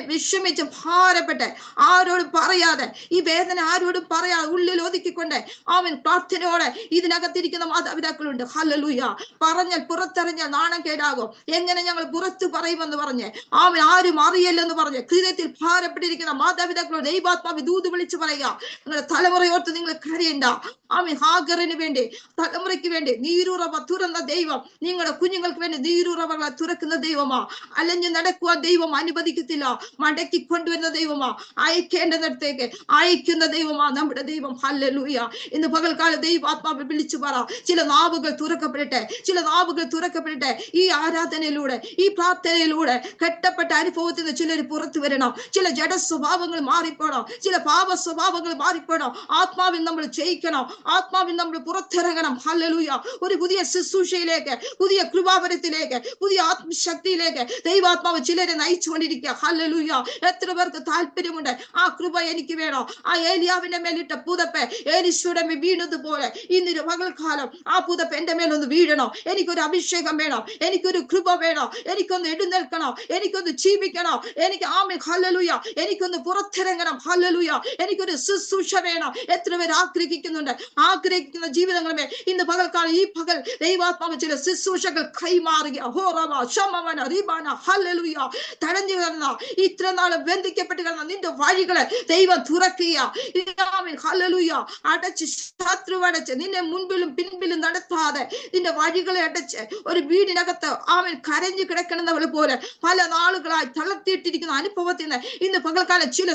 വിഷമിച്ച് ഭാരപ്പെട്ട്, ആരോടും പറയാതെ, ഈ വേദന ആരോടും പറയാതെ ഉള്ളിൽ ഒതുക്കിക്കൊണ്ട് അവൻ പ്രാർത്ഥനയോടെ ഇതിനകത്തിരിക്കുന്ന മാതാപിതാക്കളുണ്ട്. ഹല്ലേലൂയ. പറഞ്ഞാൽ പുറത്തിറങ്ങിയാൽ നാണം കേടാകും, എങ്ങനെ ഞങ്ങൾ പുറത്തു പറയുമെന്ന് പറഞ്ഞ് അവൻ ആരും അറിയില്ലെന്ന് പറഞ്ഞ് ഹൃദയത്തിൽ ഭാരപ്പെട്ടിരിക്കുന്ന മാതാപിതാക്കളോട് ദൈവാത്മാവ് ദൂത് വിളിച്ചു പറയുക. നിങ്ങളുടെ തലമുറയോർത്ത് നിങ്ങൾ കരയണ്ട. അവൻ ഹാഗറിന് വേണ്ടി, തലമുറയ്ക്ക് വേണ്ടി നീരുറവ തുറന്ന ദൈവം നിങ്ങളുടെ കുഞ്ഞുങ്ങൾക്ക് വേണ്ടി നീരുറവകളെ തുറക്കുന്ന ദൈവമാ. അലഞ്ഞു നടക്കുവാൻ ദൈവം അനുവദിക്കത്തില്ല, മടക്കി കൊണ്ടുവരുന്ന ദൈവമാ. അയക്കേണ്ടതിടത്തേക്ക് അയക്കുന്ന ദൈവമാ നമ്മുടെ ദൈവം. ഹല്ലേലൂയ. ഇന്ന് പകൽക്കാലം ദൈവാത്മാവ് വിളിച്ചു പറ, ചില നാവുകൾ തുറക്കപ്പെടട്ടെ, ചില നാവുകൾ തുറക്കപ്പെടട്ടെ. ഈ ആരാധനയിലൂടെ, ഈ പ്രാർത്ഥനയിലൂടെ കെട്ടപ്പെട്ട അനുഭവത്തിൽ നിന്ന് ചിലർ പുറത്തു വരണം. ചില ജഡ സ്വഭാവങ്ങൾ മാറിപ്പോണം, ചില പാപ സ്വഭാവങ്ങൾ മാറിപ്പോണം. ആത്മാവിൽ നമ്മൾ ജയിക്കണം, ആത്മാവിൽ നമ്മൾ പുറത്തിറങ്ങണം. ഹല്ലേലൂയ. ഒരു പുതിയ ശുശ്രൂഷയിലേക്ക്, പുതിയ കൃപാവരത്തിലേക്ക്, പുതിയ ആത്മശക്തിയിലേക്ക് ദൈവാത്മാവ് ചിലരെ നയിച്ചുകൊണ്ടിരിക്കുക. ഹല്ലേലൂയ. എത്ര പേർക്ക് താല്പര്യമുണ്ട്, ആ കൃപ എനിക്ക് വേണം. ആ ഏലിയാവിന്റെ മേലിട്ട പുതപ്പ് എലീശയുടെ മേൽ വീണതുപോലെ ഇന്നൊരു പകൽക്കാലം ആ പുതപ്പ് എന്റെ മേലൊന്ന് വീഴണം. എനിക്കൊരു അഭിഷേകം വേണം, എനിക്കൊരു കൃപ വേണം, എനിക്കൊന്ന് എഴുന്നേൽക്കണം, എനിക്കൊന്ന് ജീവിക്കണം, എനിക്ക് ആമേൻ ഹല്ലേലൂയ, എനിക്കൊന്ന് പുറത്തിറങ്ങണം. ഹല്ലേലൂയ. എനിക്കൊരു ശുശ്രൂഷ വേണം. എത്ര പേർ ആഗ്രഹിക്കുന്ന ജീവിതങ്ങളുമേ ഇന്ന് പകൽക്കാലം, ഈ പകൽ ദൈവാത്മാവ് ചില ശുശ്രൂഷകൾ കൈമാറുക. ഹല്ലേലൂയ. തടഞ്ഞു കിടന്ന, ഇത്ര നാളെ ബന്ധിക്കപ്പെട്ട് കിടന്ന നിന്റെ വഴികളെ ദൈവം തുറക്കുക. ഹല്ലേലൂയ. അടച്ച്, ശത്രു അടച്ച്, നിന്നെ മുൻപിലും പിൻപിലും നടത്താതെ നിന്റെ വഴികളെ അടച്ച് ഒരു വീടിനകത്ത് അവൻ കരഞ്ഞു കിടക്കണമെന്നവളെ പോലെ പല നാളുകളായി തളർത്തിയിട്ടിരിക്കുന്ന അനുഭവത്തിന് ഇന്ന് പകൽക്കാലം ചില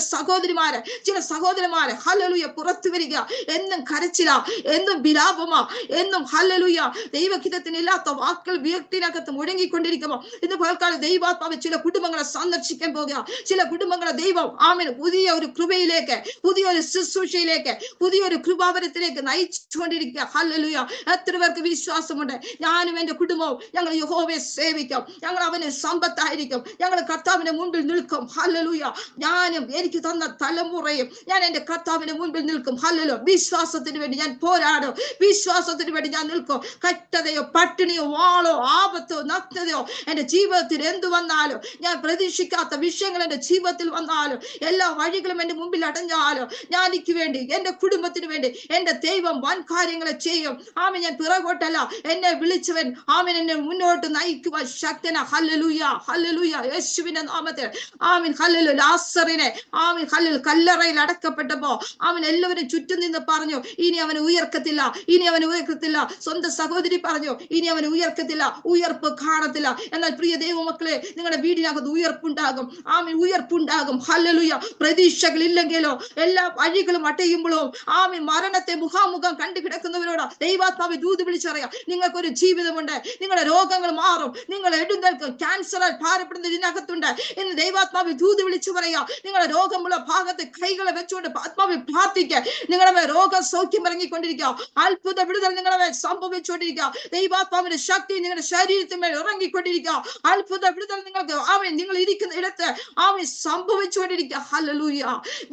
സഹോദരന്മാരെ ഹല്ലേലൂയ പുറത്തു വരിക. എന്നും കരച്ചില, എന്നും വിലാപമാ, എന്നും ഹല്ലേലൂയ ദൈവഹിതത്തിന് ഇല്ലാത്ത വാക്കുകൾ വീട്ടിനകത്ത് മുഴ ഒരുങ്ങിക്കൊണ്ടിരിക്കുമ്പോൾ ഇന്ന് പകൽക്കാലം ദൈവാത്മാവ് ചില കുടുംബങ്ങളെ സന്ദർശിക്കാൻ പോകുക. ചില കുടുംബങ്ങളെ ദൈവം ആമേൻ പുതിയ ഒരു കൃപയിലേക്ക്, പുതിയൊരു ശുശ്രൂഷയിലേക്ക്, പുതിയൊരു കൃപാവരത്തിലേക്ക് നയിച്ചുകൊണ്ടിരിക്കുക. ഹല്ലേലൂയ. എത്ര പേർക്ക് വിശ്വാസമുണ്ട്? ഞാനും എന്റെ കുടുംബവും ഞങ്ങൾ യഹോവയെ സേവിക്കും, ഞങ്ങൾ അവന് സമ്പത്തായിരിക്കും, ഞങ്ങൾ കർത്താവിന്റെ മുൻപിൽ നിൽക്കും. ഹല്ലേലൂയ. ഞാനും എനിക്ക് തന്ന തലമുറയും ഞാൻ എന്റെ കർത്താവിന്റെ മുൻപിൽ നിൽക്കും. ഹല്ലേലൂയ. വിശ്വാസത്തിന് വേണ്ടി ഞാൻ പോരാടും, വിശ്വാസത്തിന് വേണ്ടി ഞാൻ നിൽക്കും. കഷ്ടതയോ പട്ടിണിയോ വാളോ ആപത്തോ നഗ്നതയോ എന്റെ ജീവിതത്തിൽ എന്തു വന്നാലും, ഞാൻ പ്രതീക്ഷിക്കാത്ത വിഷയങ്ങൾ എന്റെ ജീവിതത്തിൽ വന്നാലും, എല്ലാ വഴികളും എന്റെ മുമ്പിൽ അടഞ്ഞാലും, ഞാൻ എനിക്ക് വേണ്ടി എന്റെ കുടുംബത്തിന് വേണ്ടി എന്റെ ദൈവം വൻ കാര്യങ്ങളെ ചെയ്യും. ആമേൻ. ഞാൻ പിറകോട്ടല്ല, എന്നെ വിളിച്ചവൻ ആമേൻ എന്നെ മുന്നോട്ട് നയിക്കുവാൻ ശക്തന. ഹല്ലേലൂയ. ഹല്ലേലൂയ. യേശുവിന്റെ നാമത്തിൽ ആമേൻ. ഹല്ലേലൂയ. ലാസറിനെ ആമേൻ ഹല്ലേലൂയ കല്ലറയിൽ അടക്കപ്പെട്ടപ്പോ ആമേൻ എല്ലാവരും ചുറ്റും നിന്ന് പറഞ്ഞു, ഇനി അവന് ഉയർക്കത്തില്ല, ഇനി അവന് ഉയർക്കത്തില്ല. സ്വന്തം സഹോദരി പറഞ്ഞു, ഇനി അവന് ഉയർക്കത്തില്ല, ഉയർപ്പ് കാണത്തില്ല. എന്നാൽ പ്രിയ ദൈവമക്കളെ, നിങ്ങളുടെ വീടിനകത്ത് ഉയർപ്പുണ്ടാകും. ആമേൻ. ഉയർപ്പുണ്ടാകും. ഹല്ലേലൂയ. പ്രതീക്ഷകൾ ഇല്ലെങ്കിലോ, എല്ലാ വഴികളും അടയുമ്പോഴോ ആമേൻ മരണത്തെ മുഖാമുഖം കണ്ടു കിടക്കുന്നവരോട് ദൈവാത്മാവ് ദൂത് വിളിച്ചറിയാം, നിങ്ങൾക്കൊരു ജീവിതമുണ്ട്, നിങ്ങളുടെ രോഗങ്ങൾ മാറും, നിങ്ങൾ എഴുന്നേൽക്കും. ക്യാൻസറാൽ ഭാരപ്പെടുന്ന ഇതിനകത്തുണ്ട് എന്ന് ദൈവാത്മാവ് ദൂത് വിളിച്ചു പറയാം. നിങ്ങളുടെ രോഗമുള്ള ഭാഗത്ത് കൈകളെ വെച്ചുകൊണ്ട് ആത്മാവിൽ പ്രാർത്ഥിക്കുക. നിങ്ങളുടെ രോഗം സൗഖ്യം ഇറങ്ങിക്കൊണ്ടിരിക്കുക, അത്ഭുത വിടുതൽ നിങ്ങളുടെ സംഭവിച്ചുകൊണ്ടിരിക്കുക. ദൈവാത്മാവിന്റെ ശക്തി നിങ്ങളുടെ ശരീരത്തിന്മേൽ ഇറങ്ങിക്കൊണ്ടിരിക്കുക. അത്ഭുത വിടുതൽ നിങ്ങൾക്ക് ആമേൻ നിങ്ങൾ ഇരിക്കുന്ന ഇടത്ത് ആമേൻ സംഭവിച്ചുകൊണ്ടിരിക്കുക. ഹല്ലേലൂയ.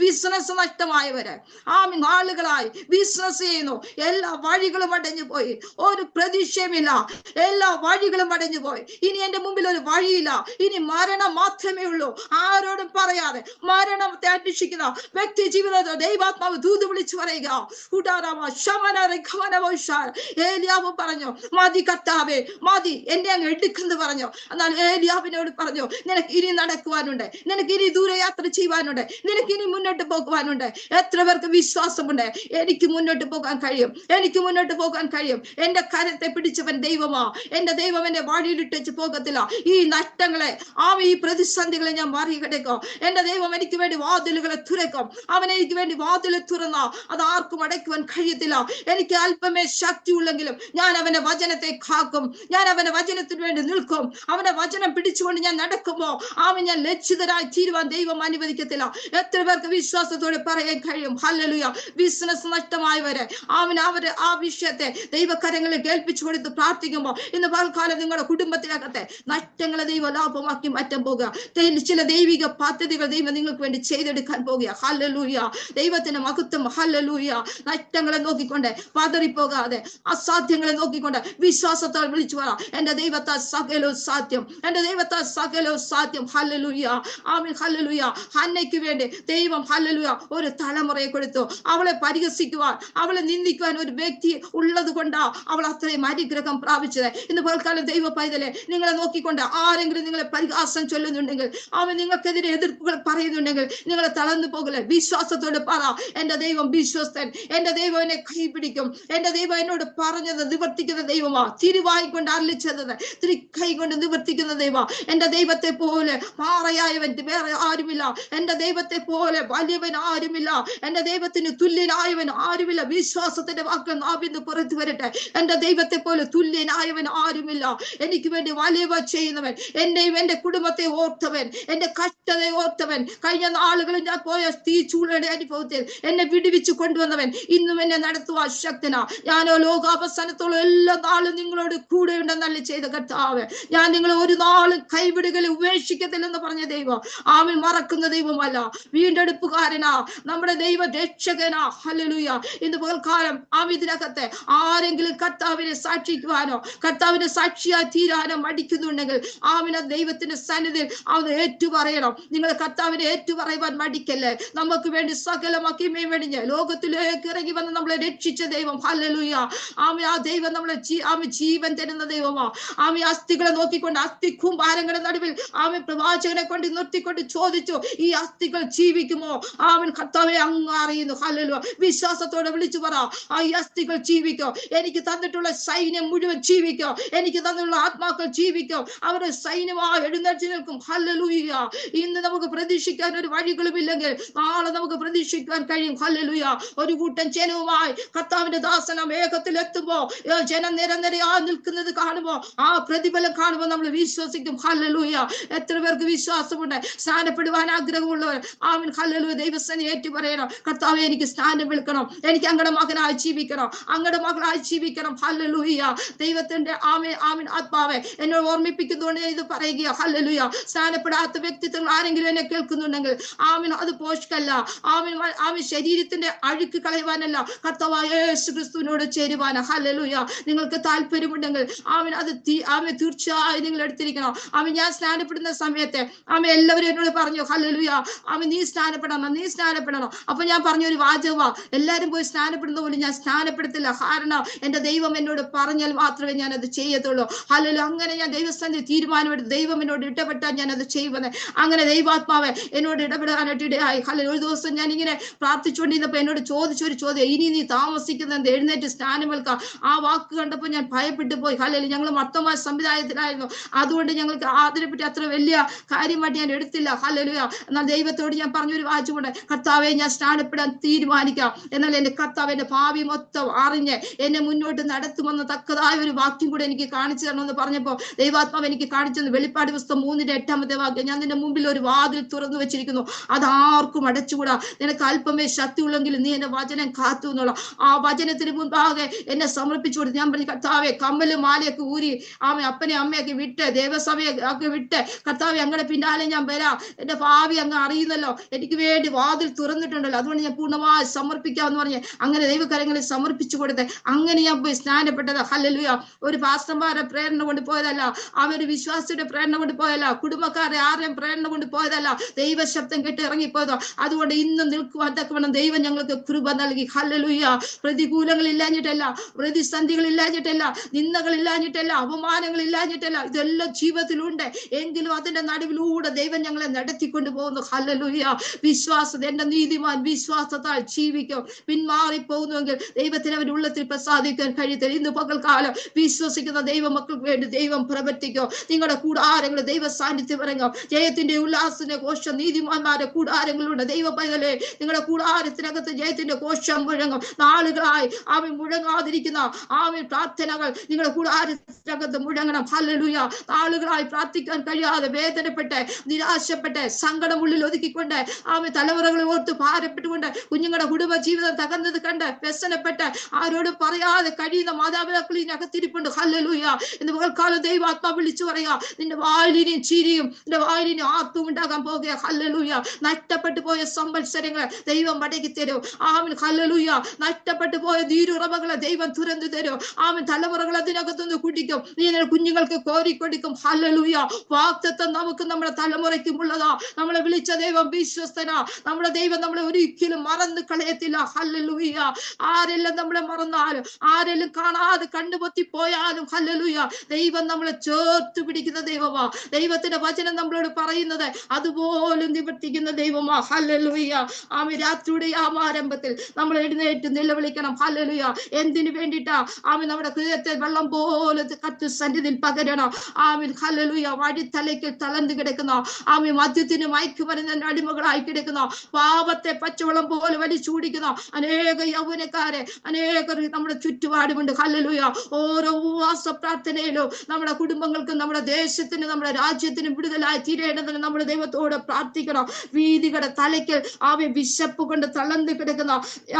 ബിസിനസ് നഷ്ടമായവര് ആമേൻ നാളുകളായി ബിസിനസ് ചെയ്യുന്നു, എല്ലാ വഴികളും അടഞ്ഞു പോയി, ഒരു പ്രതീക്ഷയുമില്ല, എല്ലാ വഴികളും അടഞ്ഞു പോയി. ഇനി എന്റെ മുമ്പിൽ ഒരു വഴിയില്ല, ഇനി മരണം മാത്രമേ ഉള്ളൂ. ആരോടും പറയാതെ മരണത്തെ അന്വേഷിക്കുന്ന വ്യക്തി ജീവിതത്തിൽ ദൈവാത്മാവ് ദൂത് വിളിച്ചു പറയുക. ഏലിയാവ് പറഞ്ഞു, മതി കർത്താവേ മതി, എന്നെ അങ്ങ് എടുക്കുന്നു പറഞ്ഞു. എന്നാൽ ഏലിയാവിനോട് പറഞ്ഞു, നിനക്ക് ഇനി നടക്കുവാനുണ്ട്, നിനക്ക് ഇനി ദൂരയാത്ര ചെയ്യുവാനുണ്ട്, നിനക്ക് ഇനി മുന്നോട്ട് പോകുവാനുണ്ട്. എത്ര പേർക്ക് വിശ്വാസമുണ്ട്? എനിക്ക് മുന്നോട്ട് പോകാൻ കഴിയും, എനിക്ക് മുന്നോട്ട് പോകാൻ കഴിയും. എന്റെ കരത്തെ പിടിച്ചവൻ ദൈവമാ, എന്റെ ദൈവം എന്നെ വഴിയിലിട്ടു പോകത്തില്ല. ഈ നഷ്ടങ്ങളെ ഈ പ്രതിസന്ധികളെ ഞാൻ മറികടക്കും. എന്റെ ദൈവം എനിക്ക് വേണ്ടി വാതിലുകളെ തുറക്കും. അവൻ എനിക്ക് വേണ്ടി വാതില് തുറന്ന അത് ആർക്കും അടയ്ക്കുവാൻ കഴിയത്തില്ല. എനിക്ക് അല്പമേ ശക്തി ഉള്ളെങ്കിലും ഞാൻ അവന്റെ വചനത്തെ കാക്കും, ഞാൻ അവന്റെ വചനത്തിന് വേണ്ടി നിൽക്കും. അവന്റെ വചനം പിടിച്ചുകൊണ്ട് ഞാൻ നടക്കുമ്പോ ഞാൻ ലജ്ജിതരായി തീരുവാൻ ദൈവം അനുവദിക്കത്തില്ല. എത്ര പേർക്ക് വിശ്വാസത്തോടെ പറയാൻ കഴിയും? ഹല്ലേലൂയ. ബിസിനസ് നഷ്ടമായവരെ അവര് ആ വിഷയത്തെ ദൈവകരങ്ങളിൽ കേൾപ്പിച്ചു കൊടുത്ത് പ്രാർത്ഥിക്കുമ്പോൾ ഇന്ന് പൽക്കാലം നിങ്ങളുടെ കുടുംബത്തിനകത്തെ നഷ്ടങ്ങളെ ദൈവം ലാഭമാക്കി മാറ്റാൻ പോകുക. ചില ദൈവിക പദ്ധതികൾ ദൈവം നിങ്ങൾക്ക് വേണ്ടി ചെയ്തെടുക്കാൻ പോകുക. ഹല്ലേലൂയ. ദൈവത്തിന്റെ മഹത്വം. ഹല്ലേലൂയ. നഷ്ടങ്ങളെ നോക്കിക്കൊണ്ട് പതറിപ്പോകാതെ, അസാധ്യങ്ങളെ നോക്കിക്കൊണ്ട് വിശ്വാസത്താൽ വിളിച്ചു പറ, എന്റെ ദൈവത്താൽ സകലവും സാധ്യം, എന്റെ ദൈവത്താൽ സകലവും സാധ്യം. ഹല്ലേലൂയ. ആമേൻ. ഹല്ലേലൂയ. ഹന്നയ്ക്ക് വേണ്ടി ദൈവം ഹല്ലേലൂയ ഒരു തലമുറയെ കൊടുത്തു. അവളെ പരിഹസിക്കുവാൻ, അവളെ നിന്ദിക്കുവാൻ ഒരു വ്യക്തി ഉള്ളത് കൊണ്ടാ അവൾ അത്രയും അനുഗ്രഹം പ്രാപിച്ചത്. ഇന്ന് പൽക്കാലം ദൈവ പൈതലെ, നിങ്ങളെ നോക്കിക്കൊണ്ട് ആരെങ്കിലും നിങ്ങളെ പരിഹാസം ചൊല്ലുന്നുണ്ടെങ്കിൽ, അവൻ നിങ്ങൾക്കെതിരെ എതിർപ്പുകൾ പറയുന്നുണ്ടെങ്കിൽ നിങ്ങളെ തളർന്നു പോകല്. വിശ്വാസത്തോടെ പറ, എന്റെ ദൈവം വിശ്വസ്തൻ, എന്റെ ദൈവം എന്നെ കൈപിടിക്കും, എന്റെ ദൈവം എന്നോട് പറഞ്ഞത് നിവർത്തിക്കുന്ന ദൈവമാ, തിരുവായിക്കൊണ്ട് അരളിച്ചത് തിരിക്കൈ കൊണ്ട് നിവർത്തിക്കുന്ന ദൈവം. എന്റെ ദൈവത്തെ പോലെ പാറയായവൻ വേറെ ആരുമില്ല, എന്റെ ദൈവത്തെ പോലെ വലിയവൻ ആരുമില്ല, എന്റെ ദൈവത്തിന് തുല്യനായവൻ ആരുമില്ല. വിശ്വാസത്തിന്റെ വാക്കുകൾ നാവിന്ന് പുറത്തു വരട്ടെ. എന്റെ ദൈവത്തെ പോലെ തുല്യനായവൻ ആരുമില്ല. എനിക്ക് വേണ്ടി വലിയവ ചെയ്യുന്നവൻ, എന്നെയും എന്റെ കുടുംബത്തെ ഓർത്തവൻ, എന്റെ കഷ്ടതയെ ഓർത്തവൻ, കഴിഞ്ഞ നാളുകളിൽ ഞാൻ പോയ തീച്ചൂളയുടെ അനുഭവത്തിൽ എന്നെ വിടുവിച്ചു കൊണ്ടുവന്നവൻ ഇന്നും എന്നെ നടത്തുവാൻ ശക്തനാ. ഞാനോ ലോകാവസാനത്തോളം എല്ലാ നാളും നിങ്ങളോട് കൂടെ ഉണ്ടെന്നല്ല ചെയ്ത കർത്താവ്. ഞാൻ നിങ്ങളെ ഒരു നാളും കൈവിടുകയും ഉപേക്ഷിക്കത്തില്ലെന്ന് പറഞ്ഞ ദൈവം ആമേൻ മറക്കുന്ന ദൈവമല്ല, വീണ്ടെടുപ്പുകാരനാ, നമ്മുടെ ദൈവ രക്ഷകനാ. ഹല്ലേലൂയ. ഇന്ന് പകൽക്കാലം ഇതിനകത്തെ ആരെങ്കിലും കർത്താവിനെ സാക്ഷിക്കുവാനോ കർത്താവിനെ സാക്ഷിയായി തീരാനോ മടിക്കുന്നുണ്ടെങ്കിൽ ദൈവത്തിന്റെ സന്നിധിയിൽ അത് ഏറ്റുപറയണം. നിങ്ങൾ കർത്താവിനെ ഏറ്റുപറയുവാൻ മടിക്കല്ലേ. നമുക്ക് വേണ്ടി സകല മഹിമയും വെടിഞ്ഞ് ലോകത്തിലേക്ക് ഇറങ്ങി വന്ന് നമ്മളെ രക്ഷിച്ച ദൈവം. ഹല്ലേലൂയ. ആ ദൈവം നമ്മളെ ജീവൻ തരുന്ന ദൈവമാ. അസ്ഥികളെ നോക്കിക്കൊണ്ട് അസ്ഥി കൂമ്പാരങ്ങളുടെ നടുവിൽ പ്രവാചകനെ കൊണ്ട് നിർത്തിക്കൊണ്ട് ചോദിച്ചു, ഈ അസ്ഥികൾ ജീവിക്കുമോ? കർത്താവിനെ അങ്ങ് അറിയുന്നു. ഹല്ലേലൂയ. വിശ്വാസത്തോടെ വിളിച്ചു പറ, ഈ അസ്ഥികൾ ജീവിക്കോ, എനിക്ക് തന്നിട്ടുള്ള സൈന്യം മുഴുവൻ ജീവിക്കോ, എനിക്ക് തന്നിട്ടുള്ള ആത്മാക്കൾ ജീവിക്കോ, അവരുടെ സൈന്യമായി എഴുന്നേറ്റ് നിൽക്കും. ഹല്ലേലൂയ. ഇന്ന് നമുക്ക് പ്രതീക്ഷിക്കാൻ ഒരു വഴികളും ഇല്ലെങ്കിൽ നാളെ നമുക്ക് പ്രതീക്ഷിക്കാൻ കഴിയും. ഹല്ലേലൂയ. ഒരു കൂട്ടം ജനവുമായി കർത്താവിന്റെ ദാസന മേഘത്തിൽ എത്തുമ്പോ ജനം നിരനിരയായി നിൽക്കുന്നത് കാണുമ്പോ ആ പ്രതിഫലം കാണുമ്പോൾ നമ്മൾ വിശ്വസിക്കും. ഹല്ലേലൂയ. എത്ര പേർക്ക് വിശ്വാസമുണ്ട്? സ്നാനപ്പെടുവാൻ ആഗ്രഹമുള്ളവർ ആമേൻ ഹല്ലേലൂയ ദൈവസേന ഏറ്റു പറയണം, കർത്താവേ എനിക്ക് സ്നാനം വിളിക്കണം, എനിക്ക് അങ്ങയുടെ മകനായി ജീവിക്കണം, അങ്ങയുടെ മകളായി ജീവിക്കണം. ഹല്ലേലൂയ. ദൈവത്തിന്റെ ആമേൻ ആമേൻ ആത്മാവെ എന്നോട് ഓർമ്മിപ്പിക്കുന്നതുകൊണ്ട് ഞാൻ ഇത് പറയുക. ഹല്ലേലൂയ. സ്നാനപ്പെടാത്ത വ്യക്തിത്വങ്ങൾ ആരെങ്കിലും എന്നെ കേൾക്കുന്നുണ്ടെങ്കിൽ ആമേൻ അത് പോഷ്കല്ല, ആമേൻ ആമേൻ ശരീരത്തിന്റെ അഴുക്ക് കളയുവാനല്ല, കർത്താവായ യേശു ക്രിസ്തുവിനോട് ചേരുവാനാ. ഹല്ലേലൂയ. നിങ്ങൾക്ക് താല്പര്യമുണ്ടെങ്കിൽ ആമേൻ അത് ആമേൻ തീർച്ചയായും നിങ്ങൾ എടുത്തിരിക്കണം. ആമേൻ ഞാൻ സ്നാനപ്പെടുന്ന സമയത്ത് ആമേൻ എല്ലാവരും എന്നോട് പറഞ്ഞു, ഹല്ലേലൂയ ആമേൻ നീ സ്നാനപ്പെടണം, നീ സ്നാനപ്പെടണം. അപ്പൊ ഞാൻ പറഞ്ഞ ഒരു വാചകവാ, എല്ലാരും പോയി സ്നാനപ്പെടുന്ന പോലും ഞാൻ സ്നാനപ്പെടുത്തില്ല. കാരണം എന്റെ ദൈവം എന്നോട് പറഞ്ഞാൽ മാത്രമേ ഞാൻ അത് ചെയ്യത്തുള്ളൂ. ഹല്ലേലൂയ. അങ്ങനെ ഞാൻ ദൈവസ്ഥാനത്തിൽ തീരുമാനമെടുത്ത് ദൈവം എന്നോട് ഇടപെട്ടാൽ ഞാൻ അത് ചെയ്യുന്നത്. അങ്ങനെ ദൈവാത്മാവെ എന്നോട് ഇടപെടാനായിട്ട് ഇടയായി. ഹല്ലേലൂയ. ഒരു ദിവസം ഞാൻ ഇങ്ങനെ പ്രാർത്ഥിച്ചുകൊണ്ടിരുന്നപ്പോ എന്നോട് ചോദിച്ചൊരു ചോദ്യം, ഇനി നീ താമസിക്കുന്നത് എഴുന്നേറ്റ് സ്നാനമേൽക്കാം. ആ വാക്ക് കണ്ടപ്പോൾ ഞാൻ ഭയപ്പെട്ടു പോയി. ഹല്ലേലൂയ. ഞങ്ങൾ മൊത്തമായ സംവിധാനത്തിലായിരുന്നു, അതുകൊണ്ട് ഞങ്ങൾക്ക് അതിനെപ്പറ്റി അത്ര വലിയ കാര്യമായിട്ട് ഞാൻ എടുത്തില്ല. ഹല്ലേലൂയ. എന്നാൽ ദൈവത്തോട് ഞാൻ പറഞ്ഞൊരു വാചകമുണ്ട്, കർത്താവെ ഞാൻ സ്നാനപ്പെടാൻ തീരുമാനിക്കാം, എന്നാൽ എന്റെ കർത്താവ് എന്റെ ഭാവി മൊത്തം അറിഞ്ഞ് എന്നെ മുന്നോട്ട് നടത്തുമെന്ന് തക്കതായ ഒരു വാക്യം കൂടെ എനിക്ക് കാണിച്ചു തരണമെന്ന് പറഞ്ഞപ്പോൾ ദൈവാത്മാവ് എനിക്ക് കാണിച്ചത് വെളിപ്പാട് പുസ്തകം 3:8 വാക്യം, ഞാൻ നിന്റെ മുമ്പിൽ ഒരു വാതിൽ തുറന്നു വെച്ചിരിക്കുന്നു, അതാർക്കും അടച്ചുകൂടാ. നിനക്ക് അല്പമേ ശക്തി ഉള്ളെങ്കിൽ നീ എന്റെ വചനം കാത്തു എന്നുള്ള ആ വചനത്തിന് മുൻപാകെ എന്നെ സമർപ്പിച്ചു കൊടുത്തു. ഞാൻ പറഞ്ഞു, കർത്താവെ കമ്മലും മാലയൊക്കെ ഊരി അപ്പനെ അമ്മയൊക്കെ വിട്ട് ദേവസഭയെ ഒക്കെ വിട്ട് കർത്താവെ അങ്ങടെ പിന്നാലെ ഞാൻ വരാം, എന്റെ ഭാവി അങ്ങ് അറിയുന്നല്ലോ, എനിക്ക് വേണ്ടി വാതിൽ തുറന്നിട്ടുണ്ടല്ലോ, അതുകൊണ്ട് ഞാൻ പൂർണ്ണമായി സമർപ്പിക്കാമെന്ന് പറഞ്ഞ് അങ്ങനെ ദൈവകരങ്ങളിൽ സമർപ്പിച്ചു കൊടുത്ത് അങ്ങനെ ഞാൻ പോയി സ്നാനപ്പെട്ടത്. ഹല്ലേലൂയ. ഒരു പാസ്റ്റർമാരെ പ്രേരണ കൊണ്ട് പോയതല്ല, അവര് വിശ്വാസിയുടെ പ്രേരണ കൊണ്ട് പോയതല്ല, കുടുംബക്കാരെ ആരെയും പ്രേരണ കൊണ്ട് പോയതല്ല, ദൈവശബ്ദം കേട്ട് ഇറങ്ങിപ്പോയതോ. അതുകൊണ്ട് ഇന്നും നിൽക്കുവാൻ തക്കവണ്ണം ദൈവം ഞങ്ങൾക്ക് കൃപ നൽകി. ഹല്ലേലൂയ. പ്രതികൂലങ്ങൾ ഇല്ലാഞ്ഞിട്ടല്ല, പ്രതിസന്ധികൾ ഇല്ലാഞ്ഞിട്ടല്ല, നിന്ദകൾ ഇല്ലാഞ്ഞിട്ടല്ല, അവമാനങ്ങൾ ഇല്ലാഞ്ഞിട്ടല്ല, ഇതെല്ലാം ജീവിതത്തിലുണ്ട്. എങ്കിലും അതിന്റെ നടുവിലൂടെ ദൈവം ഞങ്ങളെ നടത്തിക്കൊണ്ടു പോകുന്നു. ഹല്ലേലൂയ. വിശ്വാസത എന്റെ നീതിമാൻ വിശ്വാസത്താൽ ജീവിക്കും. പിന്മാറിപ്പോകുന്നുവെങ്കിൽ ദൈവത്തിന് അവരുടെ ഉള്ളത്തിൽ പ്രസാദിക്കാൻ കഴിയത്തില്ല. ഇന്ന് പകൽക്കാലം വിശ്വസിക്കുന്ന ദൈവമക്കൾക്ക് വേണ്ടി ദൈവം പ്രവർത്തിക്കും. നിങ്ങളുടെ കൂടാരങ്ങൾ ദൈവ സാന്നിധ്യം ഇറങ്ങും. ജയത്തിന്റെ ഉല്ലാസത്തിന്റെ ഘോഷം നീതിമാന്മാരുടെ കൂടാരങ്ങളുണ്ട്. ദൈവ പൈതലേ, നിങ്ങളുടെ കൂടാരത്തിനകത്ത് ജയത്തിന്റെ ഘോഷം മുഴങ്ങും. നാളുകളായി അവൻ മുഴങ്ങാതിരിക്കുന്ന ആമേൻ പ്രാർത്ഥനകൾ നിങ്ങളുടെ കൂടാരത്തിനകത്ത് മുഴങ്ങണം. ഹല്ലേലൂയ. നാളുകളായി പ്രാർത്ഥിക്കാൻ കഴിയാതെ വേദനപ്പെട്ട് നിരാശപ്പെട്ട് സങ്കടമുള്ളിൽ ഒതുക്കിക്കൊണ്ട് ആമേൻ തലമുറകളെ ഓർത്ത് ഭാരപ്പെട്ടുകൊണ്ട് കുഞ്ഞുങ്ങളുടെ കുടുംബ ജീവിതം തകർന്നത് കണ്ട് വ്യസനപ്പെട്ട് ആരോടും പറയാതെ കഴിയുന്ന മാതാപിതാക്കൾ ഇതിനകത്തിരിപ്പുണ്ട്. ഹല്ലേലൂയ. ഇന്ന് പകൽക്കാലം ദൈവാത്മാ വിളിച്ചു പറയാ, നിന്റെ വായിലിനും ചിരിയും നിന്റെ വായിലിനും ആർത്തും ഉണ്ടാകാൻ പോകുക. ഹല്ലേലൂയ. നഷ്ടപ്പെട്ടു പോയ സംവത്സരങ്ങൾ ദൈവം മടക്കി തരും. ആമേൻ. ഹല്ലേലൂയ. നഷ്ടപ്പെട്ടു പോയ ധീരുറവകളെ ദൈവം തുറന്നു തരും. ആമേൻ. തലമുറകൾ അതിനകത്തുനിന്ന് കുടിക്കും, നീ കുഞ്ഞുങ്ങൾക്ക് കോരിക്കൊടുക്കും. ഹല്ലേലൂയ. വാഗ്ദത്തം നമുക്ക് നമ്മുടെ തലമുറയ്ക്കും ഉള്ളതാ. നമ്മളെ വിളിച്ച ദൈവം വിശ്വസ്തനാ. നമ്മുടെ ദൈവം നമ്മളെ ഒരിക്കലും മറന്നു കളയത്തില്ല. ഹല്ലേലൂയ. ആരെല്ലാം നമ്മളെ മറന്നാലും ആരെല്ലാം കാണാതെ കണ്ണുപൊത്തി പോയാലും ഹല്ലേലൂയ ദൈവം നമ്മളെ ചേർത്ത് പിടിക്കുന്ന ദൈവമാ. ദൈവത്തിന്റെ വചനം നമ്മളോട് പറയുന്നത് അതുപോലും നിവർത്തിക്കുന്ന ദൈവമാ. ഹല്ലേലൂയ. ആമേൻ. രാത്രിയുടെ ആരംഭത്തിൽ നമ്മൾ എഴുന്നേറ്റ് നിലവിളിക്കണം. ഹല്ലേലൂയ. എന്തിനു വേണ്ടിയിട്ടാ? ആമേൻ. നമ്മുടെ ഹൃദയത്തെ വെള്ളം പോലെ കത്ത് സന്നിധിയിൽ പകരണം. ആമേൻ. ഹല്ലേലൂയ. വഴിത്തലയ്ക്ക് തളർന്നു കിടക്കുന്ന ആമേൻ മദ്യത്തിന് മയക്കുമരുന്നിന് അടിമകളായി കിടക്കുന്ന പാപത്തെ പച്ചവെള്ളം പോലെ വലിച്ചൂടിക്കുന്ന അനേക യൗവനക്കാരെ അനേകർ നമ്മുടെ ചുറ്റുപാടുമുണ്ട്. ഹല്ലേലൂയ. ഓരോ ഉപവാസ പ്രാർത്ഥനയിലും നമ്മുടെ കുടുംബങ്ങൾക്കും നമ്മുടെ ദേശത്തിനും നമ്മുടെ രാജ്യത്തിനും വിടുതലായി തീരേണ്ടതിന് നമ്മുടെ ദൈവത്തോട് പ്രാർത്ഥിക്കണം. വീതികളുടെ തലയ്ക്ക് ആമേൻ വിശപ്പ് കൊണ്ട് തളർന്നു കിടക്കുന്ന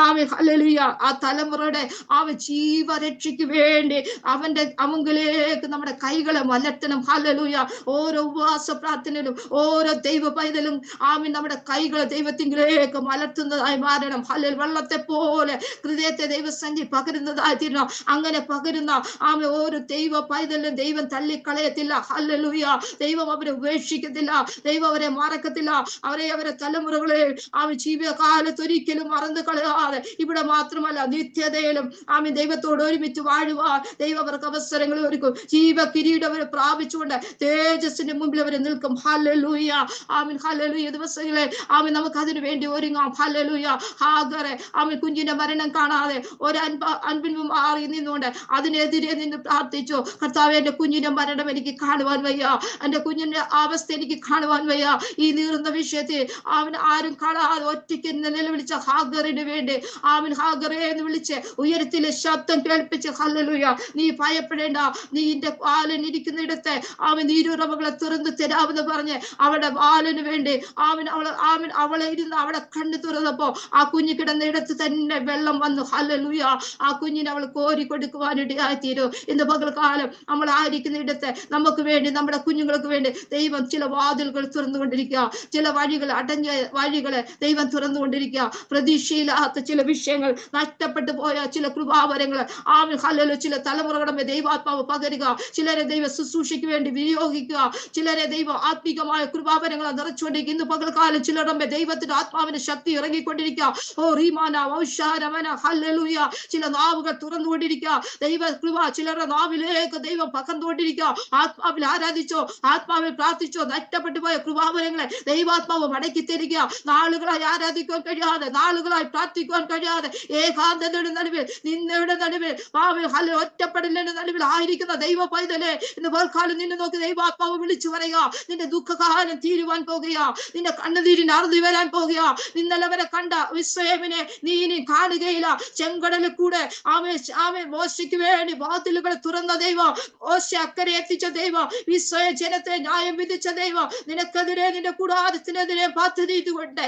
ആമേൻ ഹല്ലേലൂയ ആ തലമുറയുടെ ആമേൻ ജീവരക്ഷയ്ക്ക് വേണ്ടി അവന്റെ അമുങ്കിലേക്ക് നമ്മുടെ കൈകളെ മലർത്തണം. ഹല്ലേലൂയ. ഓരോ ഉപവാസ പ്രാർത്ഥനയിലും ഓരോ ദൈവ പൈതലും ആമേൻ നമ്മുടെ കൈകളെ ദൈവത്തിലേക്ക് മലർത്തുന്നതായി മാറണം. ഹല്ലേലൂയ. വെള്ളത്തെ പോലെ ഹൃദയത്തെ ദൈവസന്നിധി പകരുന്നതായി തീരണം. അങ്ങനെ പകരുന്ന ആമേൻ ഓരോ ദൈവ പൈതലും ദൈവം തള്ളിക്കളയത്തില്ല. ഹല്ലേലൂയ. ദൈവം അവരെ ഉപേക്ഷിക്കത്തില്ല, ദൈവം അവരെ മറക്കത്തില്ല. അവരെ തലമുറകളെ ആമേൻ ജീവിതകാലത്ത് ഒരിക്കലും മറന്നു കളയാതെ ഇവിടെ മാത്രമല്ല നിത്യതയിലും ആമേൻ ദൈവത്തോട് ഒരുമിച്ച് വാഴുവാൻ ദൈവം അവർക്ക് അവസരങ്ങൾ ഒരുക്കും. ജീവ കിരീടം അവരെ പ്രാപിച്ചുകൊണ്ട് തേജസ്സിന്റെ മുമ്പിൽ അവരെ നിൽക്കും. ഹല്ലേലൂയ. ആമേൻ. ഹല്ലേലൂയ. ദിവസങ്ങളെ ആമേൻ നമുക്ക് അതിനു വേണ്ടി ഒരുങ്ങാം. ഹല്ലേലൂയ. ഹാഗറെ ആമേൻ കുഞ്ഞിന്റെ മരണം കാണാതെ ഒരു അൻപിന് മാറി നിന്നുകൊണ്ട് അതിനെതിരെ നിന്ന് പ്രാർത്ഥിച്ചു. കർത്താവേ, എന്റെ കുഞ്ഞിന്റെ മരണം എനിക്ക് കാണുവാൻ വയ്യ, എന്റെ കുഞ്ഞിന്റെ അവസ്ഥ എനിക്ക് കാണുവാൻ വയ്യ. ഈ നീറുന്ന വിഷയത്തിൽ അവൻ ആരും കാണാതെ ഒറ്റയ്ക്ക് നിലവിളിച്ച ഹാഗറിന് വേണ്ടി ആമേൻ ഹാഗറെ എന്ന് വിളിച്ച് ഉയരത്തിലെ ശബ്ദം കേൾപ്പിച്ച് ഹല്ലേലൂയ നീ ഭയപ്പെടേണ്ട, നീ നീന്റെ ബാലൻ ഇരിക്കുന്ന ഇടത്തെ അവൻ നീരുറവകളെ തുറന്ന് തരാമെന്ന് പറഞ്ഞ് അവളുടെ ബാലന് വേണ്ടി അവളെ ഇരുന്ന് അവളെ കണ്ണു തുറന്നപ്പോ ആ കുഞ്ഞ് കിടന്ന ഇടത്ത് തന്നെ വെള്ളം വന്നു. ഹല്ലേലൂയ. ആ കുഞ്ഞിനെ അവൾ കോരി കൊടുക്കുവാനിടയായിത്തീരൂ. ഇന്ന് പകൽക്കാലം നമ്മൾ ആയിരിക്കുന്ന ഇടത്ത് നമുക്ക് വേണ്ടി, നമ്മുടെ കുഞ്ഞുങ്ങൾക്ക് വേണ്ടി ദൈവം ചില വാതിലുകൾ തുറന്നുകൊണ്ടിരിക്കുക, ചില വഴികൾ, അടഞ്ഞ വഴികളെ ദൈവം തുറന്നുകൊണ്ടിരിക്കുക. പ്രതീക്ഷയില്ലാത്ത ചില വിഷയങ്ങൾ, നഷ്ടപ്പെട്ടു പോയ ചില കൃപാവരങ്ങൾ, ഹല്ലേലൂയ, ചില തലമുറകളുടെ ദൈവാത്മാവ് പകരുക, ചിലരെ ദൈവ ശുശ്രൂഷയ്ക്ക് വേണ്ടി വിനിയോഗിക്കുക, ചിലരെ ദൈവം ആത്മീകമായ കൃപാവരങ്ങളെ നിറച്ചുകൊണ്ടിരിക്കുക. ഇന്ന് പകൽക്കാലം ചിലരുടെ ദൈവത്തിന്റെ ആത്മാവിന്റെ ശക്തി ഇറങ്ങിക്കൊണ്ടിരിക്കുക. ഓ റീമാന ഔഷാരമന ഹല്ലേലൂയ. ചില നാവുകൾ തുറന്നുകൊണ്ടിരിക്കുക. ദൈവ കൃപ ചിലരുടെ നാവിലേക്ക് ദൈവം പകർന്നുകൊണ്ടിരിക്കുക. ആത്മാവിൽ ആരാധിച്ചോ, ആത്മാവിൽ പ്രാർത്ഥിച്ചോ, നഷ്ടപ്പെട്ടു പോയ കൃപാവരങ്ങളെ ദൈവാത്മാവ് മടക്കി തരിക. നാളുകളായി ആരാധിക്കുവാൻ കഴിയാതെ, നാളുകളായി പ്രാർത്ഥിക്കുവാൻ കഴിയാതെ, ഏകാന്തതയുടെ നടുവിൽ, നിന്നയുടെ നടുവിൽ, ഒറ്റപ്പെടലിന്റെ നടുവിൽ ആയിരിക്കുന്ന ദൈവ പൈതലേ, ഇന്ന് പകൽക്കാലം നിന്നെ നോക്കി ദൈവാത്മാവ് വിളിച്ചു പറയുക. നിന്റെ ദുഃഖകാലം തീരുവാൻ പോകുക, നിന്റെ കണ്ണുനീരിന് അറുതി വരാൻ പോകുക. ഇന്നലെ വരെ കണ്ട വിസ്മയവിനെ നീ ഇനി കാണുകയില്ല. ചെങ്കടലിൽ കൂടെ മോശയ്ക്ക് വേണ്ടി വാതിലുകൾ തുറന്ന ദൈവം, മോശ അക്കരെ എത്തിച്ച ദൈവം, വിസ്മയ ജനത്തെ ന്യായം വിധിച്ച ദൈവം, നിനക്കെതിരെ, നിന്റെ കൂടാരത്തിനെതിരെ പദ്ധതി ഇതുകൊണ്ട്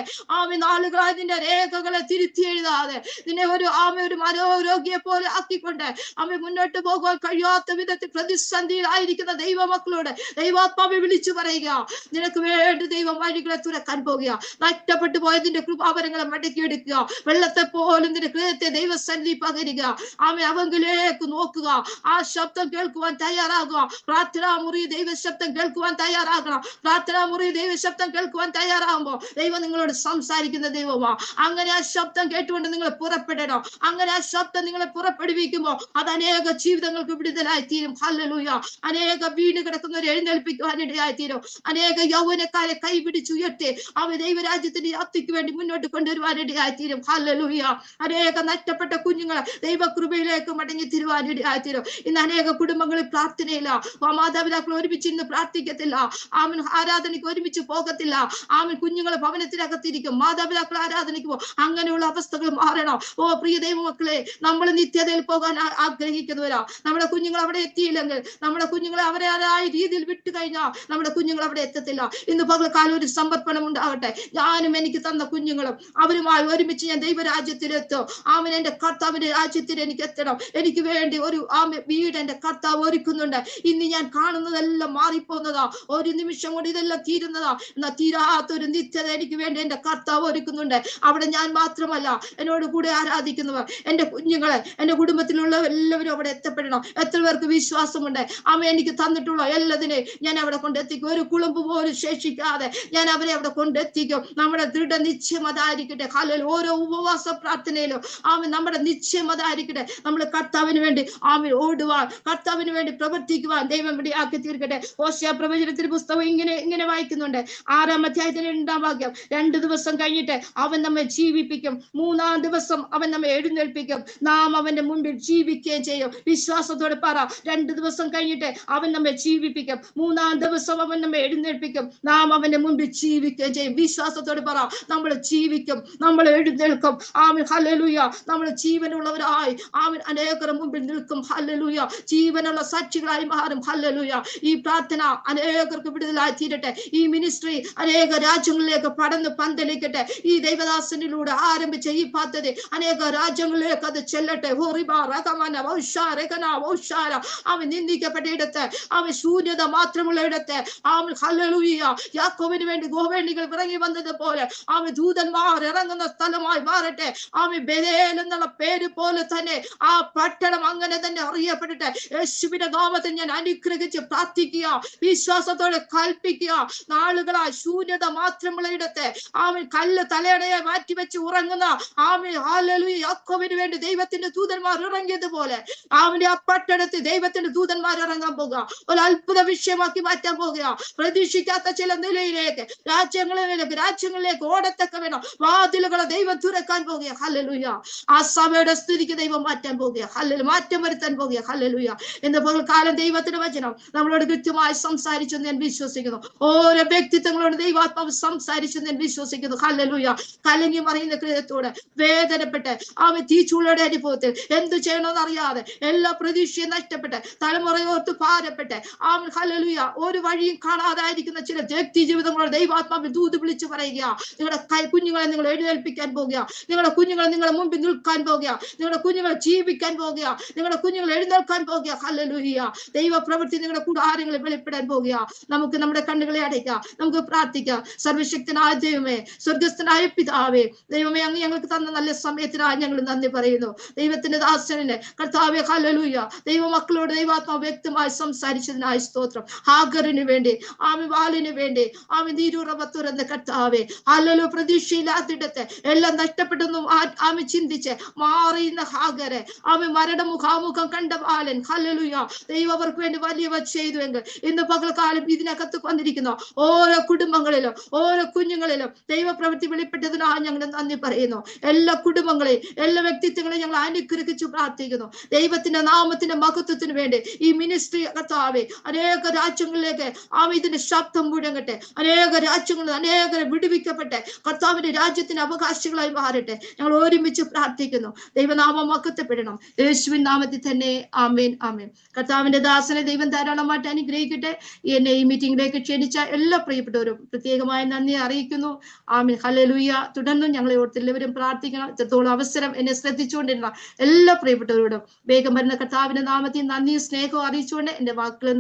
നാളുകളായി നിന്റെ രേഖകളെ തിരുത്തി എഴുതാതെ, നിന്നെ ഒരു മനോരോഗിയെ പോലെ ആക്കിക്കൊണ്ട് മുന്നോട്ട് പോകുവാൻ കഴിയാത്ത വിധത്തിൽ പ്രതിസന്ധിയിലായിരിക്കുന്ന ദൈവമക്കളോട് ദൈവാത്മാവെ വിളിച്ചു പറയുക. നിനക്ക് വേണ്ടി ദൈവം വഴികളെ തുറക്കാൻ പോകുക. നഷ്ടപ്പെട്ടു പോയതിന്റെ കൃപാവരങ്ങളെ മടക്കിയെടുക്കുക. വെള്ളത്തെ പോലും നിന്റെ ഹൃദയത്തെ ദൈവസന്നിധി പകരുക. അവങ്കിലേക്ക് നോക്കുക. ആ ശബ്ദം കേൾക്കുവാൻ തയ്യാറാകുക. പ്രാർത്ഥനാ മുറി ദൈവശബ്ദം കേൾക്കുവാൻ തയ്യാറാകണം. പ്രാർത്ഥനാ മുറി ദൈവശബ്ദം കേൾക്കുവാൻ തയ്യാറാകുമ്പോ ദൈവം നിങ്ങളോട് സംസാരിക്കുന്ന ദൈവമാ. അങ്ങനെ ആ ശബ്ദം കേട്ടുകൊണ്ട് നിങ്ങൾ പുറപ്പെടണം. അങ്ങനെ ആ ശബ്ദം നിങ്ങളെ പുറപ്പെടുവിക്കുമ്പോ അത് അനേക ജീവിതങ്ങൾക്ക് വിടുതലായി തീരും. ഹല്ലേലൂയ. അനേക വീട് കിടക്കുന്നവരെ എഴുന്നേൽപ്പിക്കുവാനിടയായി തീരും. അനേക യൗവനക്കാരെ കൈപിടിച്ചുയർത്തി ദൈവരാജ്യത്തിന്റെ യാത്രയ്ക്ക് വേണ്ടി മുന്നോട്ട് കൊണ്ടുവരുവാനിടയായി തീരും. ഹല്ലേലൂയ. അനേക നഷ്ടപ്പെട്ട കുഞ്ഞുങ്ങളെ ദൈവകൃപയിലേക്ക് മടങ്ങി തരുവാനിടയായി തീരും. ഇന്ന് അനേക കുടുംബങ്ങളിൽ പ്രാർത്ഥനയില്ല. മാതാപിതാക്കൾ ഒരുമിച്ച് ഇന്ന് പ്രാർത്ഥിക്കത്തില്ല. ആരാധനയ്ക്ക് ഒരുമിച്ച് പോകത്തില്ല. കുഞ്ഞുങ്ങളെ ഭവനത്തിനകത്തിരിക്കും, മാതാപിതാക്കൾ ആരാധനയ്ക്ക് പോകും. അങ്ങനെയുള്ള അവസ്ഥകൾ മാറണം. ഓ പ്രിയ ദൈവമക്കളെ, നമ്മൾ നിത്യതയിൽ പോകാൻ ആഗ്രഹിക്കുന്നവരാ. നമ്മുടെ കുഞ്ഞുങ്ങൾ അവിടെ എത്തിയില്ലെങ്കിൽ, നമ്മുടെ കുഞ്ഞുങ്ങളെ അവരായ രീതിയിൽ വിട്ടു കഴിഞ്ഞാൽ നമ്മുടെ കുഞ്ഞുങ്ങൾ അവിടെ എത്തത്തില്ല. ഇന്ന് പകൽക്കാലം ഒരു സമർപ്പണം ഉണ്ടാകട്ടെ. ഞാനും എനിക്ക് തന്ന കുഞ്ഞുങ്ങളും അവരുമായി ഒരുമിച്ച് ഞാൻ ദൈവരാജ്യത്തിലെത്തും. എന്റെ കർത്താവിന്റെ രാജ്യത്തിൽ എനിക്ക് എത്തണം. എനിക്ക് വേണ്ടി ഒരു വീട് എന്റെ കർത്താവ് ഒരുക്കുന്നുണ്ട്. ഇന്ന് ഞാൻ കാണുന്നതെല്ലാം മാറിപ്പോകുന്നതാ. ഒരു നിമിഷം കൊണ്ട് ഇതെല്ലാം തീരുന്നതാ. എന്നാൽ തീരാത്തൊരു നിത്യത എനിക്ക് വേണ്ടി എന്റെ കർത്താവ് ഒരുക്കുന്നുണ്ട്. അവിടെ ഞാൻ മാത്രമല്ല, എന്നോട് കൂടെ ആരാധിക്കുന്നവർ, എന്റെ കുഞ്ഞുങ്ങളെ, എന്റെ കുടുംബത്തിലുള്ള എല്ലാവരും അവിടെ എത്തപ്പെടണം. എത്ര പേർക്ക് വിശ്വാസമുണ്ട് എനിക്ക് തന്നിട്ടുള്ള എല്ലാത്തിനെയും ഞാൻ അവിടെ കൊണ്ടെത്തിക്കും. ഒരു കുളമ്പ് പോലും ശേഷിക്കാതെ ഞാൻ അവരെ അവിടെ കൊണ്ടെത്തിക്കും. നമ്മുടെ ദൃഢ നിശ്ചയം അതായിരിക്കട്ടെ. ഹല്ലേലൂയ. ഓരോ ഉപവാസ പ്രാർത്ഥനയിലും നമ്മുടെ നിശ്ചയം അതായിരിക്കട്ടെ. നമ്മൾ കർത്താവിന് വേണ്ടി ഓടുവാൻ, കർത്താവിന് വേണ്ടി പ്രവർത്തിക്കുവാൻ ദൈവം ഇടയാക്കി തീർക്കട്ടെ. ഹോശേയ പ്രവചനത്തിന്റെ പുസ്തകം ഇങ്ങനെ വായിക്കുന്നുണ്ട്. 6-ാം അധ്യായത്തിന്റെ 2-ാം വാക്യം. 2 ദിവസം കഴിഞ്ഞിട്ട് അവൻ നമ്മെ ജീവിപ്പിക്കും, 3-ാം ദിവസം അവൻ നമ്മെ എഴുന്നേൽപ്പിക്കും, നാം അവന്റെ മുൻപിൽ ജീവിക്കുകയും ചെയ്യും. വിശ്വാസത്തോടെ പറ. 2 ദിവസം കഴിഞ്ഞിട്ട് അവൻ നമ്മെ ജീവിപ്പിക്കും, 3-ാം ദിവസം അവൻ നമ്മെ എഴുന്നേൽപ്പിക്കും, നാം അവന്റെ മുൻപിൽ ജീവിക്കുകയും ചെയ്യും. വിശ്വാസത്തോടെ പറ. നമ്മൾ ജീവിക്കും, നമ്മൾ എഴുന്നേൽക്കും. ഹല്ലേലൂയ. നമ്മൾ ജീവനുള്ളവരായി അനേകരുടെ മുൻപിൽ നിൽക്കും. ഹല്ലേലൂയ. ജീവനുള്ള സാക്ഷികളായി മാറും. ഹല്ലേലൂയ. ഈ പ്രാർത്ഥന അനേകർക്ക് വിടുതലായി തീരട്ടെ. ഈ മിനിസ്ട്രി അനേക രാജ്യങ്ങളിലേക്ക് പടർന്ന് പന്തലിക്കട്ടെ. ഈ ദൈവദാസനിലൂടെ ആരംഭിച്ച ഈ പദ്ധതി അനേക രാജ്യങ്ങളിലേക്ക് അത് ചെല്ലട്ടെ. അവൻ നിന്ദിക്കപ്പെട്ട ഇടത്ത്, അവൻ ശൂന്യത മാത്രമുള്ള ഇടത്ത് ഹല്ലേലൂയ യാക്കോബിന് വേണ്ടി ഗോവേണികൾ ഇറങ്ങി വന്നത് പോലെ ദൂതന്മാർ ഇറങ്ങുന്ന സ്ഥലമായി മാറട്ടെ. ബേഥേൽ എന്നുള്ള പേര് പോലെ തന്നെ ആ പട്ടണം അങ്ങനെ തന്നെ അറിയപ്പെടട്ടെ. യേശുവിന്റെ നാമത്തിൽ ഞാൻ അനുഗ്രഹിച്ച് പ്രാർത്ഥിക്കുക, വിശ്വാസത്തോടെ കൽപ്പിക്കുക. നാളുകളായി ശൂന്യത മാത്രമുള്ള ഇടത്തെ കല്ല് തലയണയെ മാറ്റിവെച്ച് ഉറങ്ങുന്ന ഹല്ലേലൂയ യാക്കോബിന് വേണ്ടി ദൈവത്തിന്റെ ദൂതന്മാർ ഇറങ്ങിയതുപോലെ ആ പട്ടണത്തിൽ ദൈവത്തിന്റെ ദൂതന്മാർ ഇറങ്ങാൻ പോകുക. ഒരു അത്ഭുത വിഷയമാക്കി മാറ്റാൻ പോകുക. പ്രതീക്ഷിക്കാത്ത ചില നിലയിലേക്ക് രാജ്യങ്ങളിലേക്ക് ഓടത്തക്ക വേണം വാതിലുകളെ ദൈവം തുറക്കാൻ പോകുക. ഹല്ലേലൂയ. ആ സഭയുടെ സ്ഥിതിക്ക് ദൈവം മാറ്റാൻ പോകുക. ഹല്ലേലൂയ. മാറ്റം വരുത്താൻ പോകുക. ഹല്ലേലൂയ. ഇന്ന് പകൽക്കാലം ദൈവത്തിന്റെ വചനം നമ്മളോട് കൃത്യമായി സംസാരിച്ചെന്ന് ഞാൻ വിശ്വസിക്കുന്നു. ഓരോ വ്യക്തിത്വങ്ങളോട് ദൈവാത്മാവ് സംസാരിച്ചെന്ന് ഞാൻ വിശ്വസിക്കുന്നു. ഹല്ലേലൂയ. കലങ്ങി മറിയുന്ന ഹൃദയത്തോട് വേദനപ്പെട്ട് തീച്ചൂളയുടെ അനുഭവത്തിൽ എന്തു ചെയ്യണമെന്ന് അറിയാതെ എല്ലാ പ്രതീക്ഷയും നഷ്ടപ്പെട്ട് തലമുറയോർത്ത് ഭാരപ്പെട്ട് ആമേൻ ഹല്ലേലൂയ ഒരു വഴിയും കാണാതായിരിക്കുന്ന ചില വ്യക്തി ജീവിതങ്ങളുടെ ദൈവാത്മാവിൽ ദൂത് വിളിച്ചു പറയുക. നിങ്ങളുടെ കുഞ്ഞുങ്ങളെ നിങ്ങൾ എഴുന്നേൽപ്പിക്കാൻ പോകുക. നിങ്ങളുടെ കുഞ്ഞുങ്ങളെ നിങ്ങളുടെ മുമ്പിൽ നിൽക്കാൻ പോകുക. നിങ്ങളുടെ കുഞ്ഞുങ്ങളെ ജീവിക്കാൻ പോകുക. നിങ്ങളുടെ കുഞ്ഞുങ്ങൾ എഴുന്നേൽക്കാൻ പോകുക. ഹല്ലേലൂയ. ദൈവ പ്രവൃത്തി നിങ്ങളുടെ കൂടാരങ്ങളിൽ വെളിപ്പെടാൻ പോകുക. നമുക്ക് നമ്മുടെ കണ്ണുകളെ അടയ്ക്കാം. നമുക്ക് പ്രാർത്ഥിക്കാം. സർവശക്തനായ ദൈവമേ, സ്വർഗസ്ഥനായ പിതാവേ, ദൈവമേ, അങ്ങ് ഞങ്ങൾക്ക് തന്ന നല്ല സമയത്തിനായി ഞങ്ങൾ നന്ദി പറയുന്നു. ദൈവത്തിന്റെ ദാസനെ കർത്താവേ ഹല്ലേലൂയ, ദൈവമക്കളോട് ദൈവാത്മാവ് വ്യക്തമായി സംസാരിച്ചതിനായി സ്തോത്രം. ഹാഗറിന് വേണ്ടി, ആമി വാലിന് വേണ്ടി, ആമി നീരുറവത്തുറന്ന കർത്താവേ ഹല്ലേലൂയ, പ്രതീക്ഷയില്ലാത്തിടത്ത് എല്ലാം നഷ്ടപ്പെട്ടെന്നും ആമി ചിന്തിച്ച് മാറിയുന്ന ഹാഗരെ, ആമി മരണമുഖാമുഖം കണ്ട ബാലൻ ഹല്ലേലൂയ, ദൈവം അവർക്ക് വേണ്ടി വലിയവ ചെയ്തുവെങ്കിൽ ഇന്ന് പകൽക്കാലം ഇതിനകത്ത് വന്നിരിക്കുന്ന ഓരോ കുടുംബങ്ങളിലും ഓരോ കുഞ്ഞുങ്ങളിലും ദൈവപ്രവൃത്തി വെളിപ്പെട്ടതിനായി ഞങ്ങൾ നന്ദി പറയുന്നു. എല്ലാ കുടുംബങ്ങളെയും എല്ലാ വ്യക്തിത്വങ്ങളെയും ഞങ്ങൾ അനുഗ്രഹിച്ചു പ്രാർത്ഥിക്കുന്നു. ദൈവത്തിന്റെ നാമത്തിന്റെ മഹത്വത്തിന് വേണ്ടി ഈ മിനിസ്ട്രി കർത്താവേ അനേക രാജ്യങ്ങളിലേക്ക് ഇതിന്റെ ശബ്ദം മുഴങ്ങട്ടെ. അനേക രാജ്യങ്ങളിൽ അനേകരെ വിടുവിക്കട്ടെ. കർത്താവിന്റെ രാജ്യത്തിന്റെ അവകാശികളായി മാറട്ടെ. ഞങ്ങൾ ഒരുമിച്ച് പ്രാർത്ഥിക്കുന്നു. ദൈവനാമം മഹത്വപ്പെടണം. യേശുവിൻ നാമത്തിൽ തന്നെ ആമേൻ, ആമേൻ. കർത്താവിന്റെ ദാസനെ ദൈവം ധാരാളമായിട്ട് അനുഗ്രഹിക്കട്ടെ. എന്നെ ഈ മീറ്റിംഗിലേക്ക് ക്ഷണിച്ച എല്ലാ പ്രിയപ്പെട്ടവരും പ്രത്യേകമായി നന്ദി അറിയിക്കുന്നു. ആമേൻ, ഹല്ലേലൂയ. തുടർന്നും ഞങ്ങളെ ഓർത്തെല്ലാവരും പ്രാർത്ഥിക്കണം. ഇത്രത്തോളം അവസരം എന്നെ ശ്രദ്ധിച്ചുകൊണ്ടിരുന്ന എല്ലാ പ്രിയപ്പെട്ടവരോടും വേഗം വരുന്ന കർത്താവിന്റെ നാമത്തിൽ നന്ദിയും സ്നേഹവും അറിയിച്ചുകൊണ്ട് എന്റെ വാക്കുകൾ